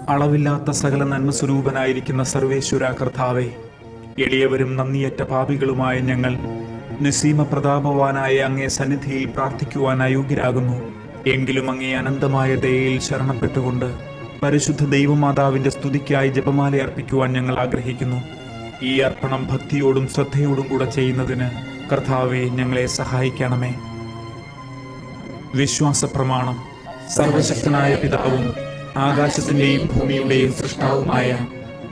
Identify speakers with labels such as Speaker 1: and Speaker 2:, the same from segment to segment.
Speaker 1: അളവില്ലാത്ത സകല നന്മസ്വരൂപനായിരിക്കുന്ന സർവേശ്വര കർത്താവേ, എളിയവരും നന്ദിയറ്റ പാപികളുമായ ഞങ്ങൾ നിസ്സീമ പ്രതാപവാനായ അങ്ങേ സന്നിധിയിൽ പ്രാർത്ഥിക്കുവാൻ അയോഗ്യരാകുന്നു. എങ്കിലും അങ്ങേ അനന്തമായ ദയയിൽ ശരണപ്പെട്ടുകൊണ്ട് പരിശുദ്ധ ദൈവമാതാവിന്റെ സ്തുതിക്കായി ജപമാല അർപ്പിക്കുവാൻ ഞങ്ങൾ ആഗ്രഹിക്കുന്നു. ഈ അർപ്പണം ഭക്തിയോടും ശ്രദ്ധയോടും കൂടെ ചെയ്യുന്നതിന് കർത്താവെ ഞങ്ങളെ സഹായിക്കണമേ. വിശ്വാസ പ്രമാണം. സർവശക്തനായ പിതാവും ആകാശത്തിന്റെയും ഭൂമിയുടെയും സൃഷ്ടാവുമായ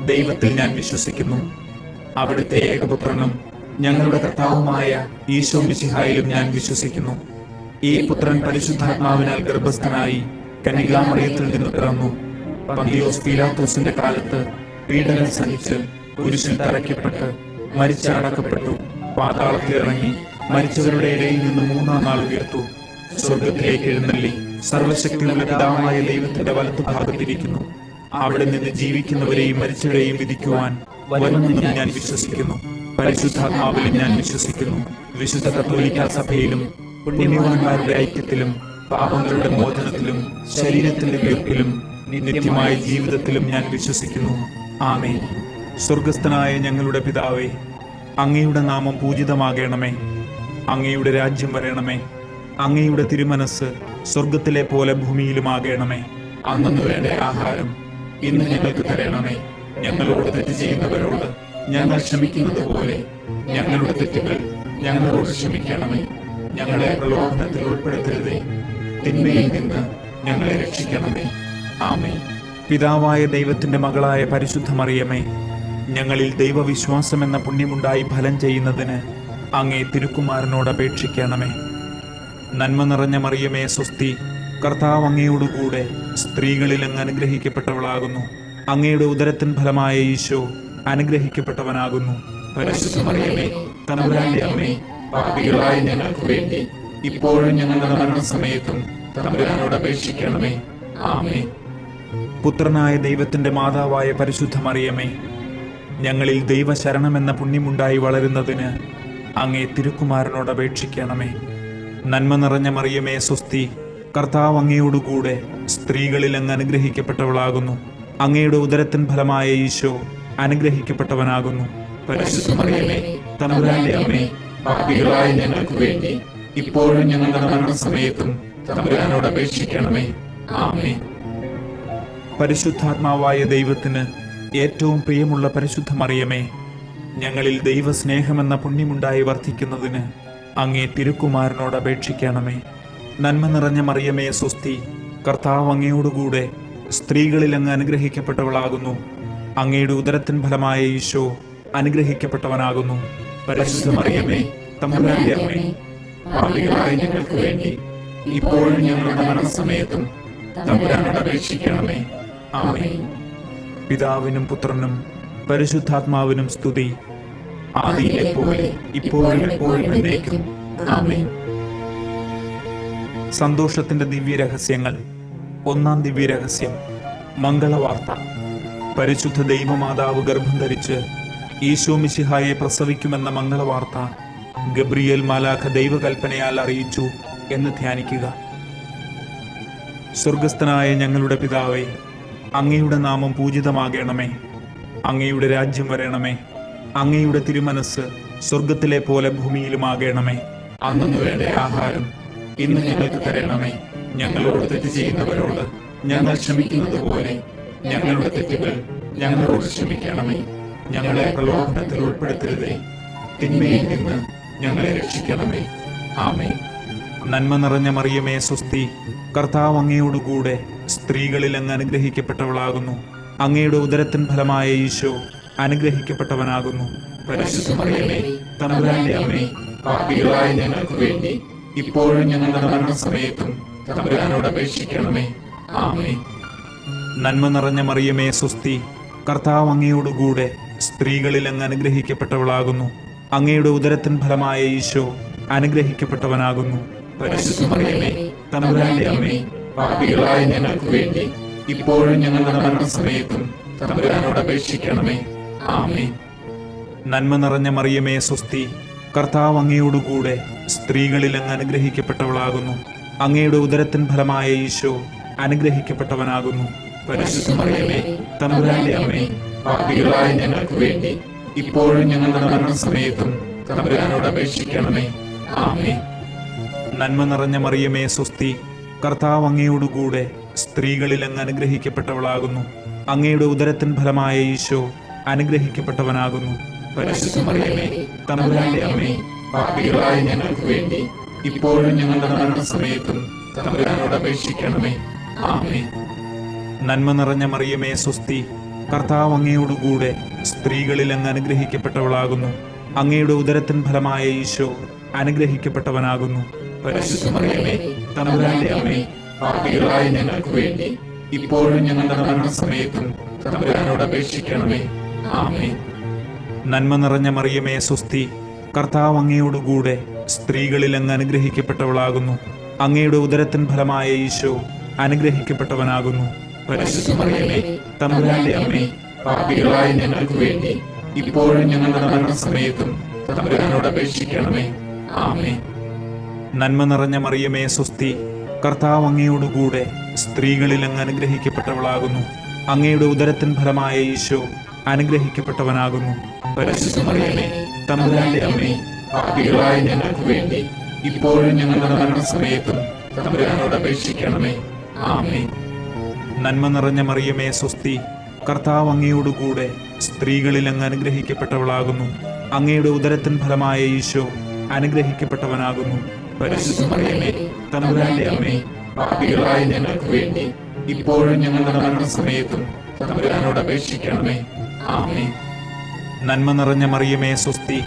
Speaker 1: ദൈവത്തിൽ ഞാൻ വിശ്വസിക്കുന്നു. അവിടുത്തെ ഏകപുത്രനും ഞങ്ങളുടെ കർത്താവുമായ ഈശോ മിശിഹായിലും ഞാൻ വിശ്വസിക്കുന്നു. ഈ പുത്രൻ പരിശുദ്ധാത്മാവിനാൽ ഗർഭസ്ഥനായി കന്യകാമറിയത്തിൽ നിന്ന് പിറന്നു. പന്തിയോസ് പീലാത്തോസിന്റെ കാലത്ത് പീഡനം സഹിച്ച് കുരിശിൽ തറയ്ക്കപ്പെട്ട് മരിച്ചടക്കപ്പെട്ടു. പാതാളത്തിൽ ഇറങ്ങി മരിച്ചവരുടെ ഇടയിൽ നിന്ന് മൂന്നാം നാൾ ഉയർത്തു. സ്വർഗത്തിലേക്ക് എഴുന്നള്ളി സർവശക്തിയുള്ള പിതാവായ ദൈവത്തിന്റെ വലത്തുഭാഗത്തിരിക്കുന്നു. അവിടെ നിന്ന് ജീവിക്കുന്നവരെയും മരിച്ചവരെയും വിധിക്കുവാൻ വരുമെന്നും ഞാൻ വിശ്വസിക്കുന്നു. പരിശുദ്ധാത്മാവിലും ഞാൻ വിശ്വസിക്കുന്നു. വിശുദ്ധ കത്തോലിക്കാ സഭയിലും പുണ്യവാന്മാരുടെ ഐക്യത്തിലും പാപങ്ങളുടെ മോചനത്തിലും ശരീരത്തിന്റെ ഉയർപ്പിലും നിത്യമായ ജീവിതത്തിലും ഞാൻ വിശ്വസിക്കുന്നു. ആമേൻ. സ്വർഗസ്ഥനായ ഞങ്ങളുടെ പിതാവേ, അങ്ങയുടെ നാമം പൂജിതമാകണമേ. അങ്ങയുടെ രാജ്യം വരണമേ. അങ്ങയുടെ തിരുമനസ് സ്വർഗത്തിലെ പോലെ ഭൂമിയിലുമാകണമേ. അന്നു വേണ്ട ആഹാരം ഇന്ന് ഞങ്ങൾക്ക് തരണമേ. ഞങ്ങളോട് തെറ്റ് ചെയ്യുന്നവരോട് ഞങ്ങൾ ക്ഷമിക്കുന്നത് പോലെ ഞങ്ങളുടെ തെറ്റുകൾ ഞങ്ങളോട് ക്ഷമിക്കണമേ. ഞങ്ങളെ പ്രലോഭനത്തിൽ ഉൾപ്പെടുത്തരുതേ, തിന്മയിൽ നിന്ന് ഞങ്ങളെ രക്ഷിക്കണമേ. ആമേൻ. പിതാവായ ദൈവത്തിന്റെ മകളായ പരിശുദ്ധ മറിയമേ, ഞങ്ങളിൽ ദൈവവിശ്വാസം എന്ന പുണ്യമുണ്ടായി ഫലം ചെയ്യുന്നതിന് അങ്ങേ തിരുക്കുമാരനോട് അപേക്ഷിക്കണമേ. നന്മ നിറഞ്ഞ മറിയമേ സ്വസ്തി, കർത്താവ് അങ്ങയോടുകൂടെ സ്ത്രീകളിൽ അങ്ങ് അനുഗ്രഹിക്കപ്പെട്ടവളാകുന്നു. അങ്ങയുടെ ഉദരത്തിൻ ഫലമായ ഈശോ അനുഗ്രഹിക്കപ്പെട്ടവനാകുന്നു. പരിശുദ്ധ മറിയമേ, തമ്പുരാന്റെ അമ്മേ, പാപികളായ ഞങ്ങൾക്ക് വേണ്ടി ഇപ്പോഴും ഞങ്ങളുടെ മരണസമയത്തും തമ്പുരാനോട് അപേക്ഷിക്കണമേ. ആമേൻ. പുത്രനായ ദൈവത്തിന്റെ മാതാവായ പരിശുദ്ധ മറിയമേ, ഞങ്ങളിൽ ദൈവശരണമെന്ന പുണ്യമുണ്ടായി വളരുന്നതിന് അങ്ങേ തിരുക്കുമാരനോട് അപേക്ഷിക്കണമേ. നന്മ നിറഞ്ഞ മറിയമേ സ്വസ്തി, കർത്താവ് അങ്ങയോടുകൂടെ സ്ത്രീകളിൽ അങ്ങ് അനുഗ്രഹിക്കപ്പെട്ടവളാകുന്നു. അങ്ങയുടെ ഉദരത്തിൻ ഫലമായ ഈശോ അനുഗ്രഹിക്കപ്പെട്ടവനാകുന്നു. പരിശുദ്ധ മറിയമേ, തമ്പുരാന്റെ അമ്മേ, പാപികളായ ഞങ്ങൾക്ക് വേണ്ടി ഇപ്പോഴും ഞങ്ങളുടെ മരണസമയത്തും തമ്പുരാനോട് അപേക്ഷിക്കണമേ. ആമേൻ. പരിശുദ്ധാത്മാവായ ദൈവത്തിന് ഏറ്റവും പ്രിയമുള്ള പരിശുദ്ധ മറിയമേ, ഞങ്ങളിൽ ദൈവസ്നേഹമെന്ന പുണ്യമുണ്ടായി വർദ്ധിക്കുന്നതിന് അങ്ങേ തിരുക്കുമാരനോട് അപേക്ഷിക്കണമേ. നന്മ നിറഞ്ഞ മറിയമേ സ്വസ്തി, കർത്താവ് അങ്ങയോടുകൂടെ സ്ത്രീകളിൽ അങ്ങ് അനുഗ്രഹിക്കപ്പെട്ടവളാകുന്നു. അങ്ങയുടെ ഉദരത്തിൻ ഫലമായ ഈശോ അനുഗ്രഹിക്കപ്പെട്ടവനാകുന്നു. പരിശുദ്ധ മറിയമേ, തമ്പുരാന്റെ അമ്മേ, പാപികളായ ഞങ്ങൾക്ക് വേണ്ടി ഇപ്പോഴും ഞങ്ങളുടെ മരണസമയത്തും തമ്പുരാനോട് അപേക്ഷിക്കണമേ. ആമേൻ. പിതാവിനും പുത്രനും പരിശുദ്ധാത്മാവിനും സ്തുതി, ആദിയിലെ പോലെ ഇപ്പോഴും എപ്പോഴും എന്നേക്കും. ആമേൻ. സന്തോഷത്തിന്റെ ദിവ്യരഹസ്യങ്ങൾ. ഒന്നാം ദിവ്യരഹസ്യം, മംഗളവാർത്ത. പരിശുദ്ധ ദൈവമാതാവ് ഗർഭം ധരിച്ച് ഈശോ മിശിഹായെ പ്രസവിക്കുമെന്ന മംഗളവാർത്ത ഗബ്രിയേൽ മാലാഖ ദൈവകൽപ്പനയാൽ അറിയിച്ചു എന്ന് ധ്യാനിക്കുക. സ്വർഗസ്ഥനായ ഞങ്ങളുടെ പിതാവേ, അങ്ങയുടെ നാമം പൂജിതമാകണമേ. അങ്ങയുടെ രാജ്യം വരണമേ. അങ്ങയുടെ തിരുമനസ് സ്വർഗത്തിലെ പോലെ ഭൂമിയിലുമാകണമേ. അന്നു വേണ്ട ആഹാരം ഇന്ന് ഞങ്ങൾക്ക് തരണമേ. ഞങ്ങളോട് തെറ്റ് ചെയ്യുന്നവരോട് ഞങ്ങൾ ക്ഷമിക്കുന്നത് പോലെ ഞങ്ങളുടെ തെറ്റുകൾ ഞങ്ങളോട് ക്ഷമിക്കണമേ. ഞങ്ങളെ പ്രലോഭനത്തിൽ ഉൾപ്പെടുത്തരുതേ, തിന്മയിൽ നിന്ന് ഞങ്ങളെ രക്ഷിക്കണമേ. ആമേൻ. നന്മ നിറഞ്ഞ മറിയമേ സ്വസ്തി, കർത്താവ് അങ്ങയോടുകൂടെ സ്ത്രീകളിൽ അങ്ങ് അനുഗ്രഹിക്കപ്പെട്ടവളാകുന്നു. അങ്ങയുടെ ഉദരത്തിൻ ഫലമായ ഈശോ അനുഗ്രഹിക്കപ്പെട്ടവനാകുന്നു. പരിശുദ്ധ മറിയമേ, തമ്പുരാന്റെ അമ്മേ, പാപികളായ ഞങ്ങൾക്ക് വേണ്ടി ഇപ്പോഴും ഞങ്ങളുടെ മരണസമയത്തും തമ്പുരാനോട് അപേക്ഷിക്കണമേ. ആമേൻ. നന്മ നിറഞ്ഞ മറിയമേ സ്വസ്തി, കർത്താവ് അങ്ങയോടുകൂടെ സ്ത്രീകളിൽ അങ്ങ് അനുഗ്രഹിക്കപ്പെട്ടവളാകുന്നു. അങ്ങയുടെ ഉദരത്തിൻ ഫലമായ ഈശോ അനുഗ്രഹിക്കപ്പെട്ടവനാകുന്നു. പരിശുദ്ധ മറിയമേ, തമ്പുരാന്റെ അമ്മേ, പാപികളായ ഞങ്ങൾക്ക് വേണ്ടി ഇപ്പോഴും ഞങ്ങളുടെ മരണസമയത്തും തമ്പുരാനോട് അപേക്ഷിക്കണമേ. ആമേൻ. നന്മ നിറഞ്ഞ മറിയമേ സ്വസ്തി, കർത്താവ് അങ്ങയോടുകൂടെ സ്ത്രീകളിൽ അങ്ങ് അനുഗ്രഹിക്കപ്പെട്ടവളാകുന്നു. അങ്ങയുടെ ഉദരത്തിൻ ഫലമായ ഈശോ അനുഗ്രഹിക്കപ്പെട്ടവനാകുന്നു. പരിശുദ്ധ മറിയമേ തമ്പുരാന്റെ അമ്മേ, പാപികളായ ഞങ്ങൾക്ക് വേണ്ടി ഇപ്പോഴും ഞങ്ങളുടെ മരണസമയത്തും തമ്പുരാനോട് അപേക്ഷിക്കണമേ. ആമേൻ. നന്മ നിറഞ്ഞ മറിയമേ സ്വസ്തി, കർത്താവ് അങ്ങയോടുകൂടെ സ്ത്രീകളിൽ അങ്ങ് അനുഗ്രഹിക്കപ്പെട്ടവളാകുന്നു. അങ്ങയുടെ ഉദരത്തിൻ ഫലമായ ഈശോ അനുഗ്രഹിക്കപ്പെട്ടവനാകുന്നു. പരിശുദ്ധ മറിയമേ തമ്പുരാന്റെ അമ്മേ, പാപികളായ ഞങ്ങൾക്ക് വേണ്ടി ഇപ്പോഴും ഞങ്ങളുടെ മരണസമയത്തും തമ്പുരാനോട് അപേക്ഷിക്കണമേ. ആമേൻ. നന്മ നിറഞ്ഞ മറിയമേ സ്വസ്തി, കർത്താവ് അങ്ങയോടുകൂടെ സ്ത്രീകളിൽ അങ്ങ് അനുഗ്രഹിക്കപ്പെട്ടവളാകുന്നു. അങ്ങയുടെ ഉദരത്തിൻ ഫലമായ ഈശോ അനുഗ്രഹിക്കപ്പെട്ടവനാകുന്നു. പരിശുദ്ധ മറിയമേ തമ്പുരാന്റെ അമ്മേ, പാപികളായ ഞങ്ങൾക്ക് വേണ്ടി ഇപ്പോഴും ഞങ്ങളുടെ മരണസമയത്തും തമ്പുരാനോട് അപേക്ഷിക്കണമേ. ആമേൻ. നന്മ നിറഞ്ഞ മറിയമേ സ്വസ്തി, കർത്താവ് അങ്ങയോടുകൂടെ സ്ത്രീകളിൽ അങ്ങ് അനുഗ്രഹിക്കപ്പെട്ടവളാകുന്നു. അങ്ങയുടെ ഉദരത്തിൻ ഫലമായ ഈശോ അനുഗ്രഹിക്കപ്പെട്ടവനാകുന്നു. പരിശുദ്ധ മറിയമേ തമ്പുരാന്റെ അമ്മേ, പാപികളായ ഞങ്ങൾക്ക് വേണ്ടി ഇപ്പോഴും ഞങ്ങളുടെ മരണസമയത്തും തമ്പുരാനോട് അപേക്ഷിക്കണമേ. ആമേൻ. നന്മ നിറഞ്ഞ മറിയമേ സ്വസ്തി, കർത്താവ് അങ്ങയോടുകൂടെ സ്ത്രീകളിൽ അങ്ങ് അനുഗ്രഹിക്കപ്പെട്ടവളാകുന്നു. അങ്ങയുടെ ഉദരത്തിൻ ഫലമായ ഈശോ അനുഗ്രഹിക്കപ്പെട്ടവനാകുന്നു. പരിശുദ്ധ മറിയമേ തമ്പുരാന്റെ അമ്മേ, പാപികളായ ഞങ്ങൾക്ക് വേണ്ടി ഇപ്പോഴും ഞങ്ങളുടെ മരണസമയത്തും തമ്പുരാനോട് അപേക്ഷിക്കണമേ. ആമേൻ. നന്മ നിറഞ്ഞ മറിയമേ സ്വസ്തി, കർത്താവ് അങ്ങയോടുകൂടെ സ്ത്രീകളിൽ അങ്ങ് അനുഗ്രഹിക്കപ്പെട്ടവളാകുന്നു. അങ്ങയുടെ ഉദരത്തിൻ ഫലമായ ഈശോ അനുഗ്രഹിക്കപ്പെട്ടവനാകുന്നു. പരിശുദ്ധ മറിയമേ തമ്പുരാന്റെ അമ്മേ, പാപികളായ ഞങ്ങൾക്ക് വേണ്ടി ഇപ്പോഴും ഞങ്ങളുടെ മരണസമയത്തും തമ്പുരാനോട് അപേക്ഷിക്കണമേ. ആമേൻ. നന്മ നിറഞ്ഞ മറിയമേ സ്വസ്തി,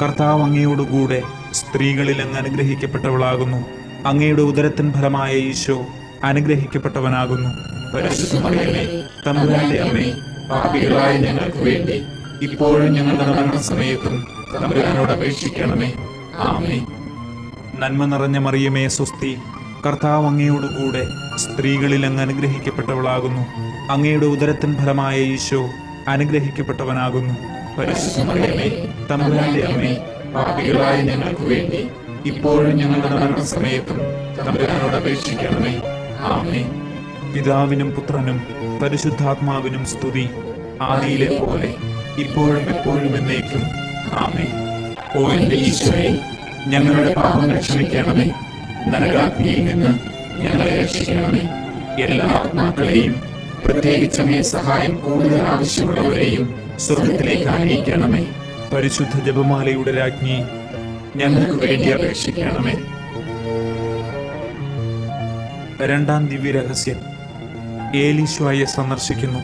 Speaker 1: കർത്താവ് അങ്ങയോടുകൂടെ സ്ത്രീകളിൽ അങ്ങ് അനുഗ്രഹിക്കപ്പെട്ടവളാകുന്നു. അങ്ങയുടെ ഉദരത്തിൻ ഫലമായ ഈശോ അനുഗ്രഹിക്കപ്പെട്ടവനാകുന്നു. പരിശുദ്ധ മറിയമേ തമ്പുരാന്റെ അമ്മേ, പാപികളായ ഞങ്ങൾക്ക് വേണ്ടി ഇപ്പോഴും ഞങ്ങളുടെ മരണസമയത്തും തമ്പുരാനോട് അപേക്ഷിക്കണമേ. ആമേൻ. നന്മ നിറഞ്ഞ മറിയമേ സ്വസ്തി, കർത്താവ് അങ്ങയോടുകൂടെ സ്ത്രീകളിൽ അങ്ങ് അനുഗ്രഹിക്കപ്പെട്ടവളാകുന്നു. അങ്ങയുടെ ഉദരത്തിൻ ഫലമായ ഈശോ അനുഗ്രഹിക്കപ്പെട്ടവനാകുന്നു. പരിശുദ്ധ മറിയമേ തമ്പുരാന്റെ അമ്മേ, പാപികളായ ഞങ്ങൾക്ക് വേണ്ടി ഇപ്പോഴും ഞങ്ങളുടെ മരണസമയത്തും തമ്പുരാനോട് അപേക്ഷിക്കണമേ. ആമേൻ. പിതാവിനും പുത്രനും പരിശുദ്ധാത്മാവിനും സ്തുതി, ആദിയിലെ പോലെ ഇപ്പോഴും എപ്പോഴും എന്നേക്കും. ആമേൻ. ഓ എന്റെ ഈശോയെ, ഞങ്ങളുടെ പാപങ്ങൾ ക്ഷമിക്കണമേ. നരകാഗ്നിയിൽ നിന്ന് ഞങ്ങളെ രക്ഷിക്കണമേ. എല്ലാ ആത്മാക്കളെയും, പ്രത്യേകിച്ച് അങ്ങേ സഹായം കൂടുതൽ ആവശ്യമുള്ളവരെയും സ്വർഗത്തിലേക്ക് ആനയിക്കണമേ. പരിശുദ്ധ ജപമാലയുടെ രാജ്ഞി, ഞങ്ങൾക്ക് വേണ്ടി അപേക്ഷിക്കണമേ. രണ്ടാം ദിവ്യരഹസ്യം, ഏലീശ്വയെ സന്ദർശിക്കുന്നു.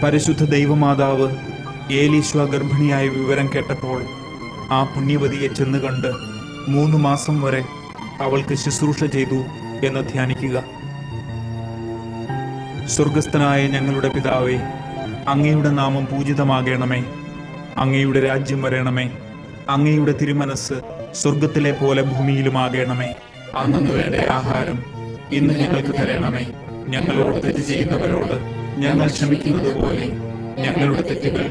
Speaker 1: പരിശുദ്ധ ദൈവമാതാവ് ഏലീശ്വ ഗർഭിണിയായ വിവരം കേട്ടപ്പോൾ ആ പുണ്യവതിയെ ചെന്ന് കണ്ട് 3 മാസം വരെ അവൾക്ക് ശുശ്രൂഷ ചെയ്തു എന്ന് ധ്യാനിക്കുക. സ്വർഗസ്ഥനായ ഞങ്ങളുടെ പിതാവേ, അങ്ങയുടെ നാമം പൂജിതമാകണമേ. അങ്ങയുടെ രാജ്യം വരണമേ. അങ്ങയുടെ തിരുമനസ് സ്വർഗത്തിലെ പോലെ ഭൂമിയിലുമാകണമേ. അന്നു വേണ്ട ആഹാരം ഇന്ന് ഞങ്ങൾക്ക് തരണമേ. ഞങ്ങളോട് തെറ്റ് ചെയ്യുന്നവരോട് ഞങ്ങൾ ക്ഷമിക്കുന്നത് പോലെ ഞങ്ങളുടെ തെറ്റുകൾ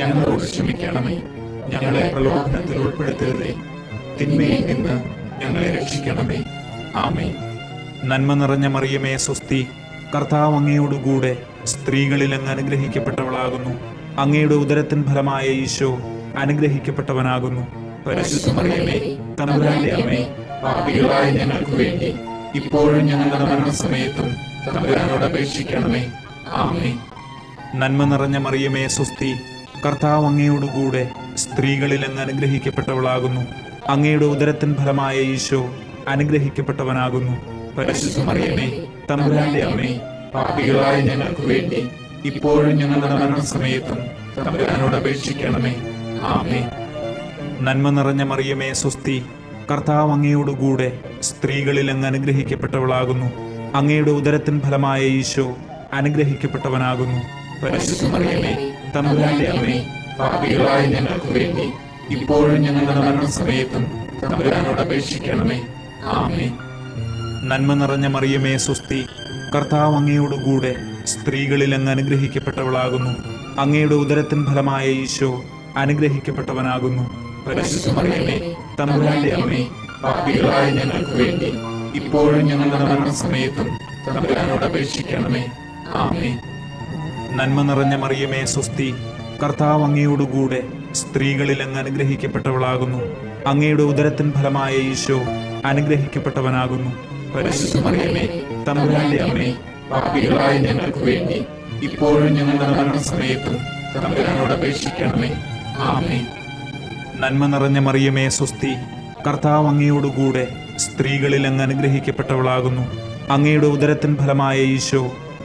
Speaker 1: ഞങ്ങളോട് ക്ഷമിക്കണമേ. ഞങ്ങളെ പ്രലോഭനത്തിൽ ഉൾപ്പെടുത്തരുതേ, തിന്മയിൽ നിന്ന് ഞങ്ങളെ രക്ഷിക്കണമേ. ആമേൻ. നന്മ നിറഞ്ഞ മറിയമേ സ്വസ്തി, കർത്താവ് അങ്ങയോടുകൂടെ സ്ത്രീകളിൽ അങ്ങ് അനുഗ്രഹിക്കപ്പെട്ടവളാകുന്നു. അങ്ങയുടെ ഉദരത്തിൻ ഫലമായ ഈശോ അനുഗ്രഹിക്കപ്പെട്ടവനാകുന്നു. പരിശുദ്ധ മറിയമേ തമ്പുരാന്റെ അമ്മേ, പാപികളായ ഞങ്ങൾക്ക് വേണ്ടി ഇപ്പോഴും ഞങ്ങളുടെ മരണസമയത്തും തമ്പുരാനോട് അപേക്ഷിക്കണമേ. ആമേൻ. നന്മ നിറഞ്ഞ മറിയമേ സ്വസ്തി, കർത്താവ് അങ്ങയോടുകൂടെ സ്ത്രീകളിൽ അങ്ങ് അനുഗ്രഹിക്കപ്പെട്ടവളാകുന്നു. അങ്ങയുടെ ഉദരത്തിൻ ഫലമായ ഈശോ അനുഗ്രഹിക്കപ്പെട്ടവനാകുന്നു. പരിശുദ്ധ മറിയമേ തമ്പുരാന്റെ അമ്മേ, പാപികളായ ഞങ്ങൾക്ക് വേണ്ടി ഇപ്പോഴും ഞങ്ങളുടെ മരണസമയത്തും തമ്പുരാനോട് അപേക്ഷിക്കണമേ. ആമേൻ. നന്മ നിറഞ്ഞ മറിയമേ സ്വസ്തി, കർത്താവ് അങ്ങയോടുകൂടെ സ്ത്രീകളിൽ അങ്ങ് അനുഗ്രഹിക്കപ്പെട്ടവളാകുന്നു. അങ്ങയുടെ ഉദരത്തിൻ ഫലമായ ഈശോ അനുഗ്രഹിക്കപ്പെട്ടവനാകുന്നു. പരിശുദ്ധ മറിയമേ തമ്പുരാന്റെ അമ്മേ, പാപികളായ ഞങ്ങൾക്ക് വേണ്ടി ഇപ്പോഴും ഞങ്ങളുടെ മരണസമയത്തും തമ്പുരാനോട് അപേക്ഷിക്കണമേ. ആമേൻ. നന്മ നിറഞ്ഞ മറിയമേ സ്വസ്തി, കർത്താവ് അങ്ങയോടുകൂടെ സ്ത്രീകളിൽ അങ്ങ് അനുഗ്രഹിക്കപ്പെട്ടവളാകുന്നു. അങ്ങയുടെ ഉദരത്തിൻ ഫലമായ ഈശോ അനുഗ്രഹിക്കപ്പെട്ടവനാകുന്നു. പരിശുദ്ധ മറിയമേ തമ്പുരാന്റെ അമ്മേ, പാപികളായ ഞങ്ങൾക്ക് വേണ്ടി ഇപ്പോഴും ഞങ്ങളുടെ മരണസമയത്തും തമ്പുരാനോട് അപേക്ഷിക്കണമേ. ആമേൻ. നന്മ നിറഞ്ഞ മറിയമേ സ്വസ്തി, കർത്താവ് അങ്ങയോടുകൂടെ സ്ത്രീകളിൽ അങ്ങ് അനുഗ്രഹിക്കപ്പെട്ടവളാകുന്നു. അങ്ങയുടെ ഉദരത്തിൻ ഫലമായ ഈശോ അനുഗ്രഹിക്കപ്പെട്ടവനാകുന്നു.
Speaker 2: പരിശുദ്ധ മറിയമേ, തമ്പുരാന്റെ അമ്മേ, പാപികളായ ഞങ്ങൾക്ക് വേണ്ടി ഇപ്പോഴും ഞങ്ങളുടെ മരണസമയത്തും തമ്പുരാനോട് അപേക്ഷിക്കണമേ. ആമേൻ.
Speaker 1: നന്മ നിറഞ്ഞ മറിയമേ സ്വസ്തി, കർത്താവ് അങ്ങയോടുകൂടെ സ്ത്രീകളിൽ അങ്ങ് അനുഗ്രഹിക്കപ്പെട്ടവളാകുന്നു. അങ്ങയുടെ ഉദരത്തിൻ ഫലമായ ഈശോ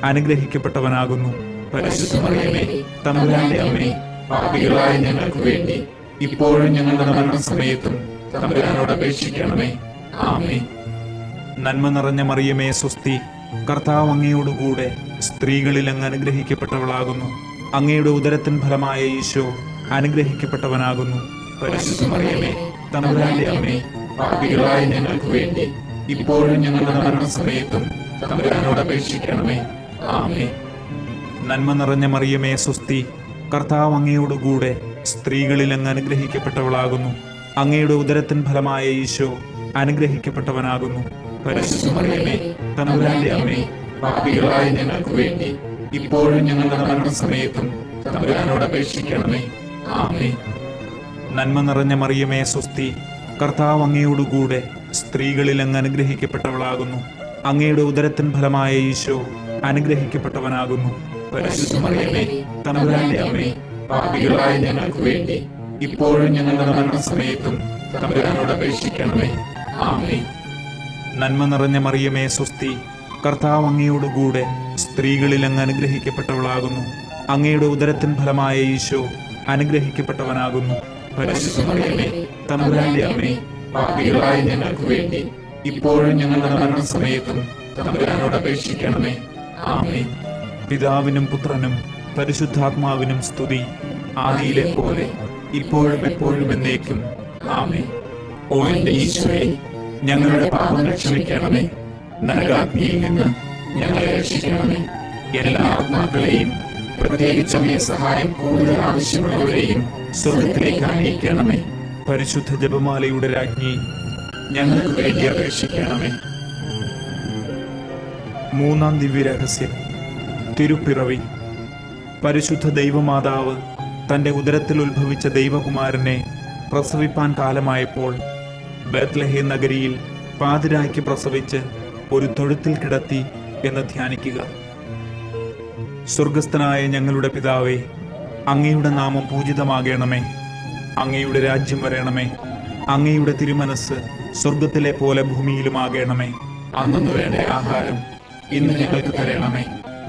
Speaker 1: അനുഗ്രഹിക്കപ്പെട്ടവനാകുന്നു.
Speaker 2: പരിശുദ്ധ മറിയമേ, തമ്പുരാന്റെ അമ്മേ, പാപികളായ ഞങ്ങൾക്ക് വേണ്ടി ഇപ്പോഴും ഞങ്ങളുടെ മരണസമയത്തും തമ്പുരാനോട് അപേക്ഷിക്കണമേ. ആമേൻ.
Speaker 1: നന്മ നിറഞ്ഞ മറിയമേ സ്വസ്തി, കർത്താവ് അങ്ങയോടുകൂടെ സ്ത്രീകളിൽ അങ്ങ് അനുഗ്രഹിക്കപ്പെട്ടവളാകുന്നു. അങ്ങയുടെ ഉദരത്തിൻ ഫലമായ ഈശോ അനുഗ്രഹിക്കപ്പെട്ടവനാകുന്നു.
Speaker 2: പരിശുദ്ധ മറിയമേ, തമ്പുരാന്റെ അമ്മേ, പാപികളായ ഞങ്ങൾക്ക് വേണ്ടി ഇപ്പോഴും ഞങ്ങളുടെ മരണസമയത്തും തമ്പുരാനോട് അപേക്ഷിക്കണമേ. ആമേൻ.
Speaker 1: നന്മ നിറഞ്ഞ മറിയമേ സ്വസ്തി, കർത്താവ് അങ്ങയോടുകൂടെ സ്ത്രീകളിൽ അങ്ങ് അനുഗ്രഹിക്കപ്പെട്ടവളാകുന്നു. അങ്ങയുടെ ഉദരത്തിൻ ഫലമായ ഈശോ അനുഗ്രഹിക്കപ്പെട്ടവനാകുന്നു.
Speaker 2: പരിശുദ്ധ മറിയമേ, തമ്പുരാന്റെ അമ്മേ, പാപികളായ ഞങ്ങൾക്ക് വേണ്ടി ഇപ്പോഴും ഞങ്ങളുടെ മരണസമയത്തും തമ്പുരാനോട് അപേക്ഷിക്കണമേ. ആമേൻ.
Speaker 1: നന്മ നിറഞ്ഞ മറിയമേ സ്വസ്തി, കർത്താവ് അങ്ങയോടുകൂടെ സ്ത്രീകളിൽ അങ്ങ് അനുഗ്രഹിക്കപ്പെട്ടവളാകുന്നു. അങ്ങയുടെ ഉദരത്തിൻ ഫലമായ ഈശോ അനുഗ്രഹിക്കപ്പെട്ടവനാകുന്നു.
Speaker 2: പരിശുദ്ധ മറിയമേ, തമ്പുരാന്റെ അമ്മേ, പാപികളായ ഞങ്ങൾക്ക് വേണ്ടി ഇപ്പോഴും ഞങ്ങളുടെ മരണസമയത്തും തമ്പുരാനോട് അപേക്ഷിക്കണമേ. ആമേൻ.
Speaker 1: നന്മ നിറഞ്ഞ മറിയമേ സ്വസ്തി, കർത്താവ് അങ്ങയോടുകൂടെ സ്ത്രീകളിൽ അങ്ങ് അനുഗ്രഹിക്കപ്പെട്ടവളാകുന്നു. അങ്ങയുടെ ഉദരത്തിൻ ഫലമായ ഈശോ അനുഗ്രഹിക്കപ്പെട്ടവനാകുന്നു.
Speaker 2: പരിശുദ്ധ മറിയമേ, തമ്പുരാന്റെ അമ്മേ, പാപികളായ ഞങ്ങൾക്ക് വേണ്ടി ഇപ്പോഴും ഞങ്ങളുടെ മരണസമയത്തും തമ്പുരാനോട് അപേക്ഷിക്കണമേ. ആമേൻ.
Speaker 1: പിതാവിനും പുത്രനും പരിശുദ്ധാത്മാവിനും സ്തുതി,
Speaker 2: ആദിയിലെ പോലെ ഇപ്പോഴും എപ്പോഴും എന്നേക്കും. ആമേൻ. ഓ എന്റെ ഈശോയെ, ഞങ്ങളുടെ പാപങ്ങൾ ക്ഷമിക്കണമേ. നരകാഗ്നിയിൽ നിന്ന് ഞങ്ങളെ രക്ഷിക്കണമേ. എല്ലാ ആത്മാക്കളെയും, പ്രത്യേകിച്ച് അങ്ങേ സഹായം കൂടുതൽ ആവശ്യമുള്ളവരെയും സ്വർഗത്തിലേക്ക് അയക്കണമേ.
Speaker 1: പരിശുദ്ധ ജപമാലയുടെ രാജ്ഞി,
Speaker 2: ഞങ്ങൾക്ക് വേണ്ടി അപേക്ഷിക്കണമേ.
Speaker 1: മൂന്നാം ദിവ്യരഹസ്യം, തിരുപ്പിറവി. പരിശുദ്ധ ദൈവമാതാവ് തന്റെ ഉദരത്തിൽ ഉത്ഭവിച്ച ദൈവകുമാരനെ പ്രസവിപ്പാൻ കാലമായപ്പോൾ ബേത്ലഹേം നഗരിയിൽ പാതിരായ്ക്ക് പ്രസവിച്ച് ഒരു തൊഴുത്തിൽ കിടത്തി എന്ന് ധ്യാനിക്കുക. സ്വർഗസ്ഥനായ ഞങ്ങളുടെ പിതാവേ, അങ്ങയുടെ നാമം പൂജിതമാകണമേ. അങ്ങയുടെ രാജ്യം വരണമേ. അങ്ങയുടെ തിരുമനസ് സ്വർഗത്തിലെ പോലെ ഭൂമിയിലുമാകണമേ.
Speaker 2: അന്നു വേണ്ട ആഹാരം ഇന്ന് ഞങ്ങൾക്ക് തരണമേ.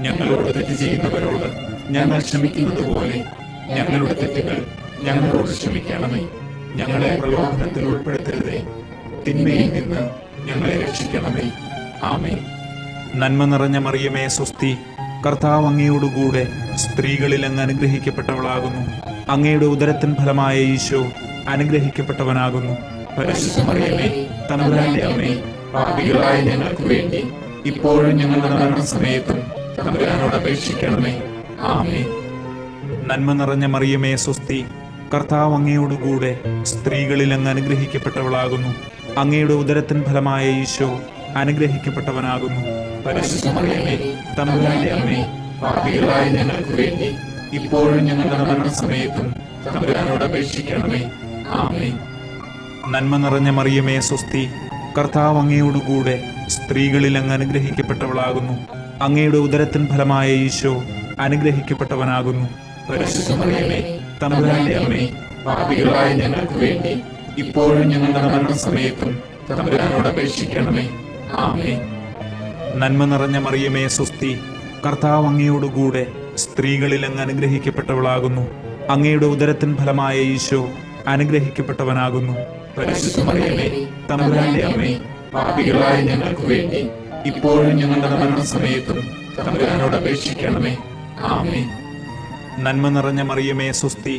Speaker 2: ഞങ്ങളോട് തെറ്റ് ചെയ്യുന്നവരോട് ഞങ്ങൾ ക്ഷമിക്കുന്നത് പോലെ ഞങ്ങളുടെ തെറ്റുകൾ ഞങ്ങളോട് ക്ഷമിക്കണമേ. ഞങ്ങളെ പ്രലോഭനത്തിൽ ഉൾപ്പെടുത്തരുതേ, തിന്മയിൽ നിന്ന് ഞങ്ങളെ രക്ഷിക്കണമേ. ആമേൻ.
Speaker 1: നന്മ നിറഞ്ഞ മറിയമേ സ്വസ്തി, കർത്താവ് അങ്ങയോടുകൂടെ സ്ത്രീകളിൽ അങ്ങ് അനുഗ്രഹിക്കപ്പെട്ടവളാകുന്നു. അങ്ങയുടെ ഉദരത്തിൻ ഫലമായ ഈശോ അനുഗ്രഹിക്കപ്പെട്ടവനാകുന്നു.
Speaker 2: പരിശുദ്ധ മറിയമേ, തമ്പുരാന്റെ അമ്മേ, പാപികളായ ഞങ്ങൾക്ക് വേണ്ടി ഇപ്പോഴും ഞങ്ങളുടെ മരണസമയത്തും തമ്പുരാനോട് അപേക്ഷിക്കണമേ. ആമേൻ.
Speaker 1: നന്മ നിറഞ്ഞ മറിയമേ സ്വസ്തി, കർത്താവ് അങ്ങയോടുകൂടെ സ്ത്രീകളിൽ അങ്ങ് അനുഗ്രഹിക്കപ്പെട്ടവളാകുന്നു. അങ്ങയുടെ ഉദരത്തിൻ ഫലമായ ഈശോ അനുഗ്രഹിക്കപ്പെട്ടവനാകുന്നു.
Speaker 2: പരിശുദ്ധ മറിയമേ, തമ്പുരാന്റെ അമ്മേ, പാപികളായ ഞങ്ങൾക്ക് വേണ്ടി ഇപ്പോഴും ഞങ്ങളുടെ മരണസമയത്തും തമ്പുരാനോട് അപേക്ഷിക്കണമേ. ആമേൻ.
Speaker 1: നന്മ നിറഞ്ഞ മറിയമേ സ്വസ്തി, കർത്താവ് അങ്ങയോടുകൂടെ സ്ത്രീകളിൽ അങ്ങ് അനുഗ്രഹിക്കപ്പെട്ടവളാകുന്നു. അങ്ങയുടെ ഉദരത്തിൻ ഫലമായ ഈശോ അനുഗ്രഹിക്കപ്പെട്ടവനാകുന്നു.
Speaker 2: പരിശുദ്ധ മറിയമേ, തമ്പുരാന്റെ അമ്മേ, പാപികളായ ഞങ്ങൾക്ക് വേണ്ടി ഇപ്പോഴും ഞങ്ങളുടെ മരണസമയത്തും തമ്പുരാനോട് അപേക്ഷിക്കണമേ. ആമേൻ.
Speaker 1: നന്മ നിറഞ്ഞ മറിയമേ സ്വസ്തി, കർത്താവ് അങ്ങയോടുകൂടെ സ്ത്രീകളിൽ അങ്ങ് അനുഗ്രഹിക്കപ്പെട്ടവളാകുന്നു. അങ്ങയുടെ ഉദരത്തിൻ ഫലമായ ഈശോ അനുഗ്രഹിക്കപ്പെട്ടവനാകുന്നു.
Speaker 2: പരിശുദ്ധ മറിയമേ, തമ്പുരാന്റെ അമ്മേ, പാപികളായ ഞങ്ങൾക്ക് വേണ്ടി ഇപ്പോഴും ഞങ്ങളുടെ മരണസമയത്തും തമ്പുരാനോട് അപേക്ഷിക്കണമേ. ആമേൻ.
Speaker 1: നന്മ നിറഞ്ഞ മറിയമേ സ്വസ്തി,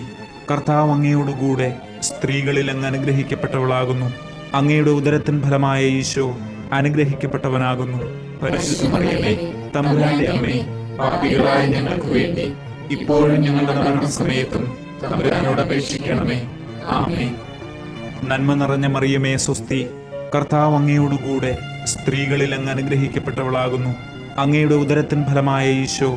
Speaker 1: കർത്താവ് അങ്ങയോടുകൂടെ സ്ത്രീകളിൽ അങ്ങ് അനുഗ്രഹിക്കപ്പെട്ടവളാകുന്നു. അങ്ങയുടെ ഉദരത്തിൻ ഫലമായ ഈശോ അനുഗ്രഹിക്കപ്പെട്ടവനാകുന്നു.
Speaker 2: പരിശുദ്ധ മറിയമേ, തമ്പുരാന്റെ അമ്മേ, പാപികളായ ഞങ്ങൾക്ക് വേണ്ടി ഇപ്പോഴും ഞങ്ങളുടെ മരണസമയത്തും തമ്പുരാനോട് അപേക്ഷിക്കണമേ. ആമേൻ.
Speaker 1: നന്മ നിറഞ്ഞ മറിയമേ സ്വസ്തി, കർത്താവ് അങ്ങയോടുകൂടെ സ്ത്രീകളിൽ അങ്ങ് അനുഗ്രഹിക്കപ്പെട്ടവളാകുന്നു. അങ്ങയുടെ ഉദരത്തിൻ ഫലമായ ഈശോ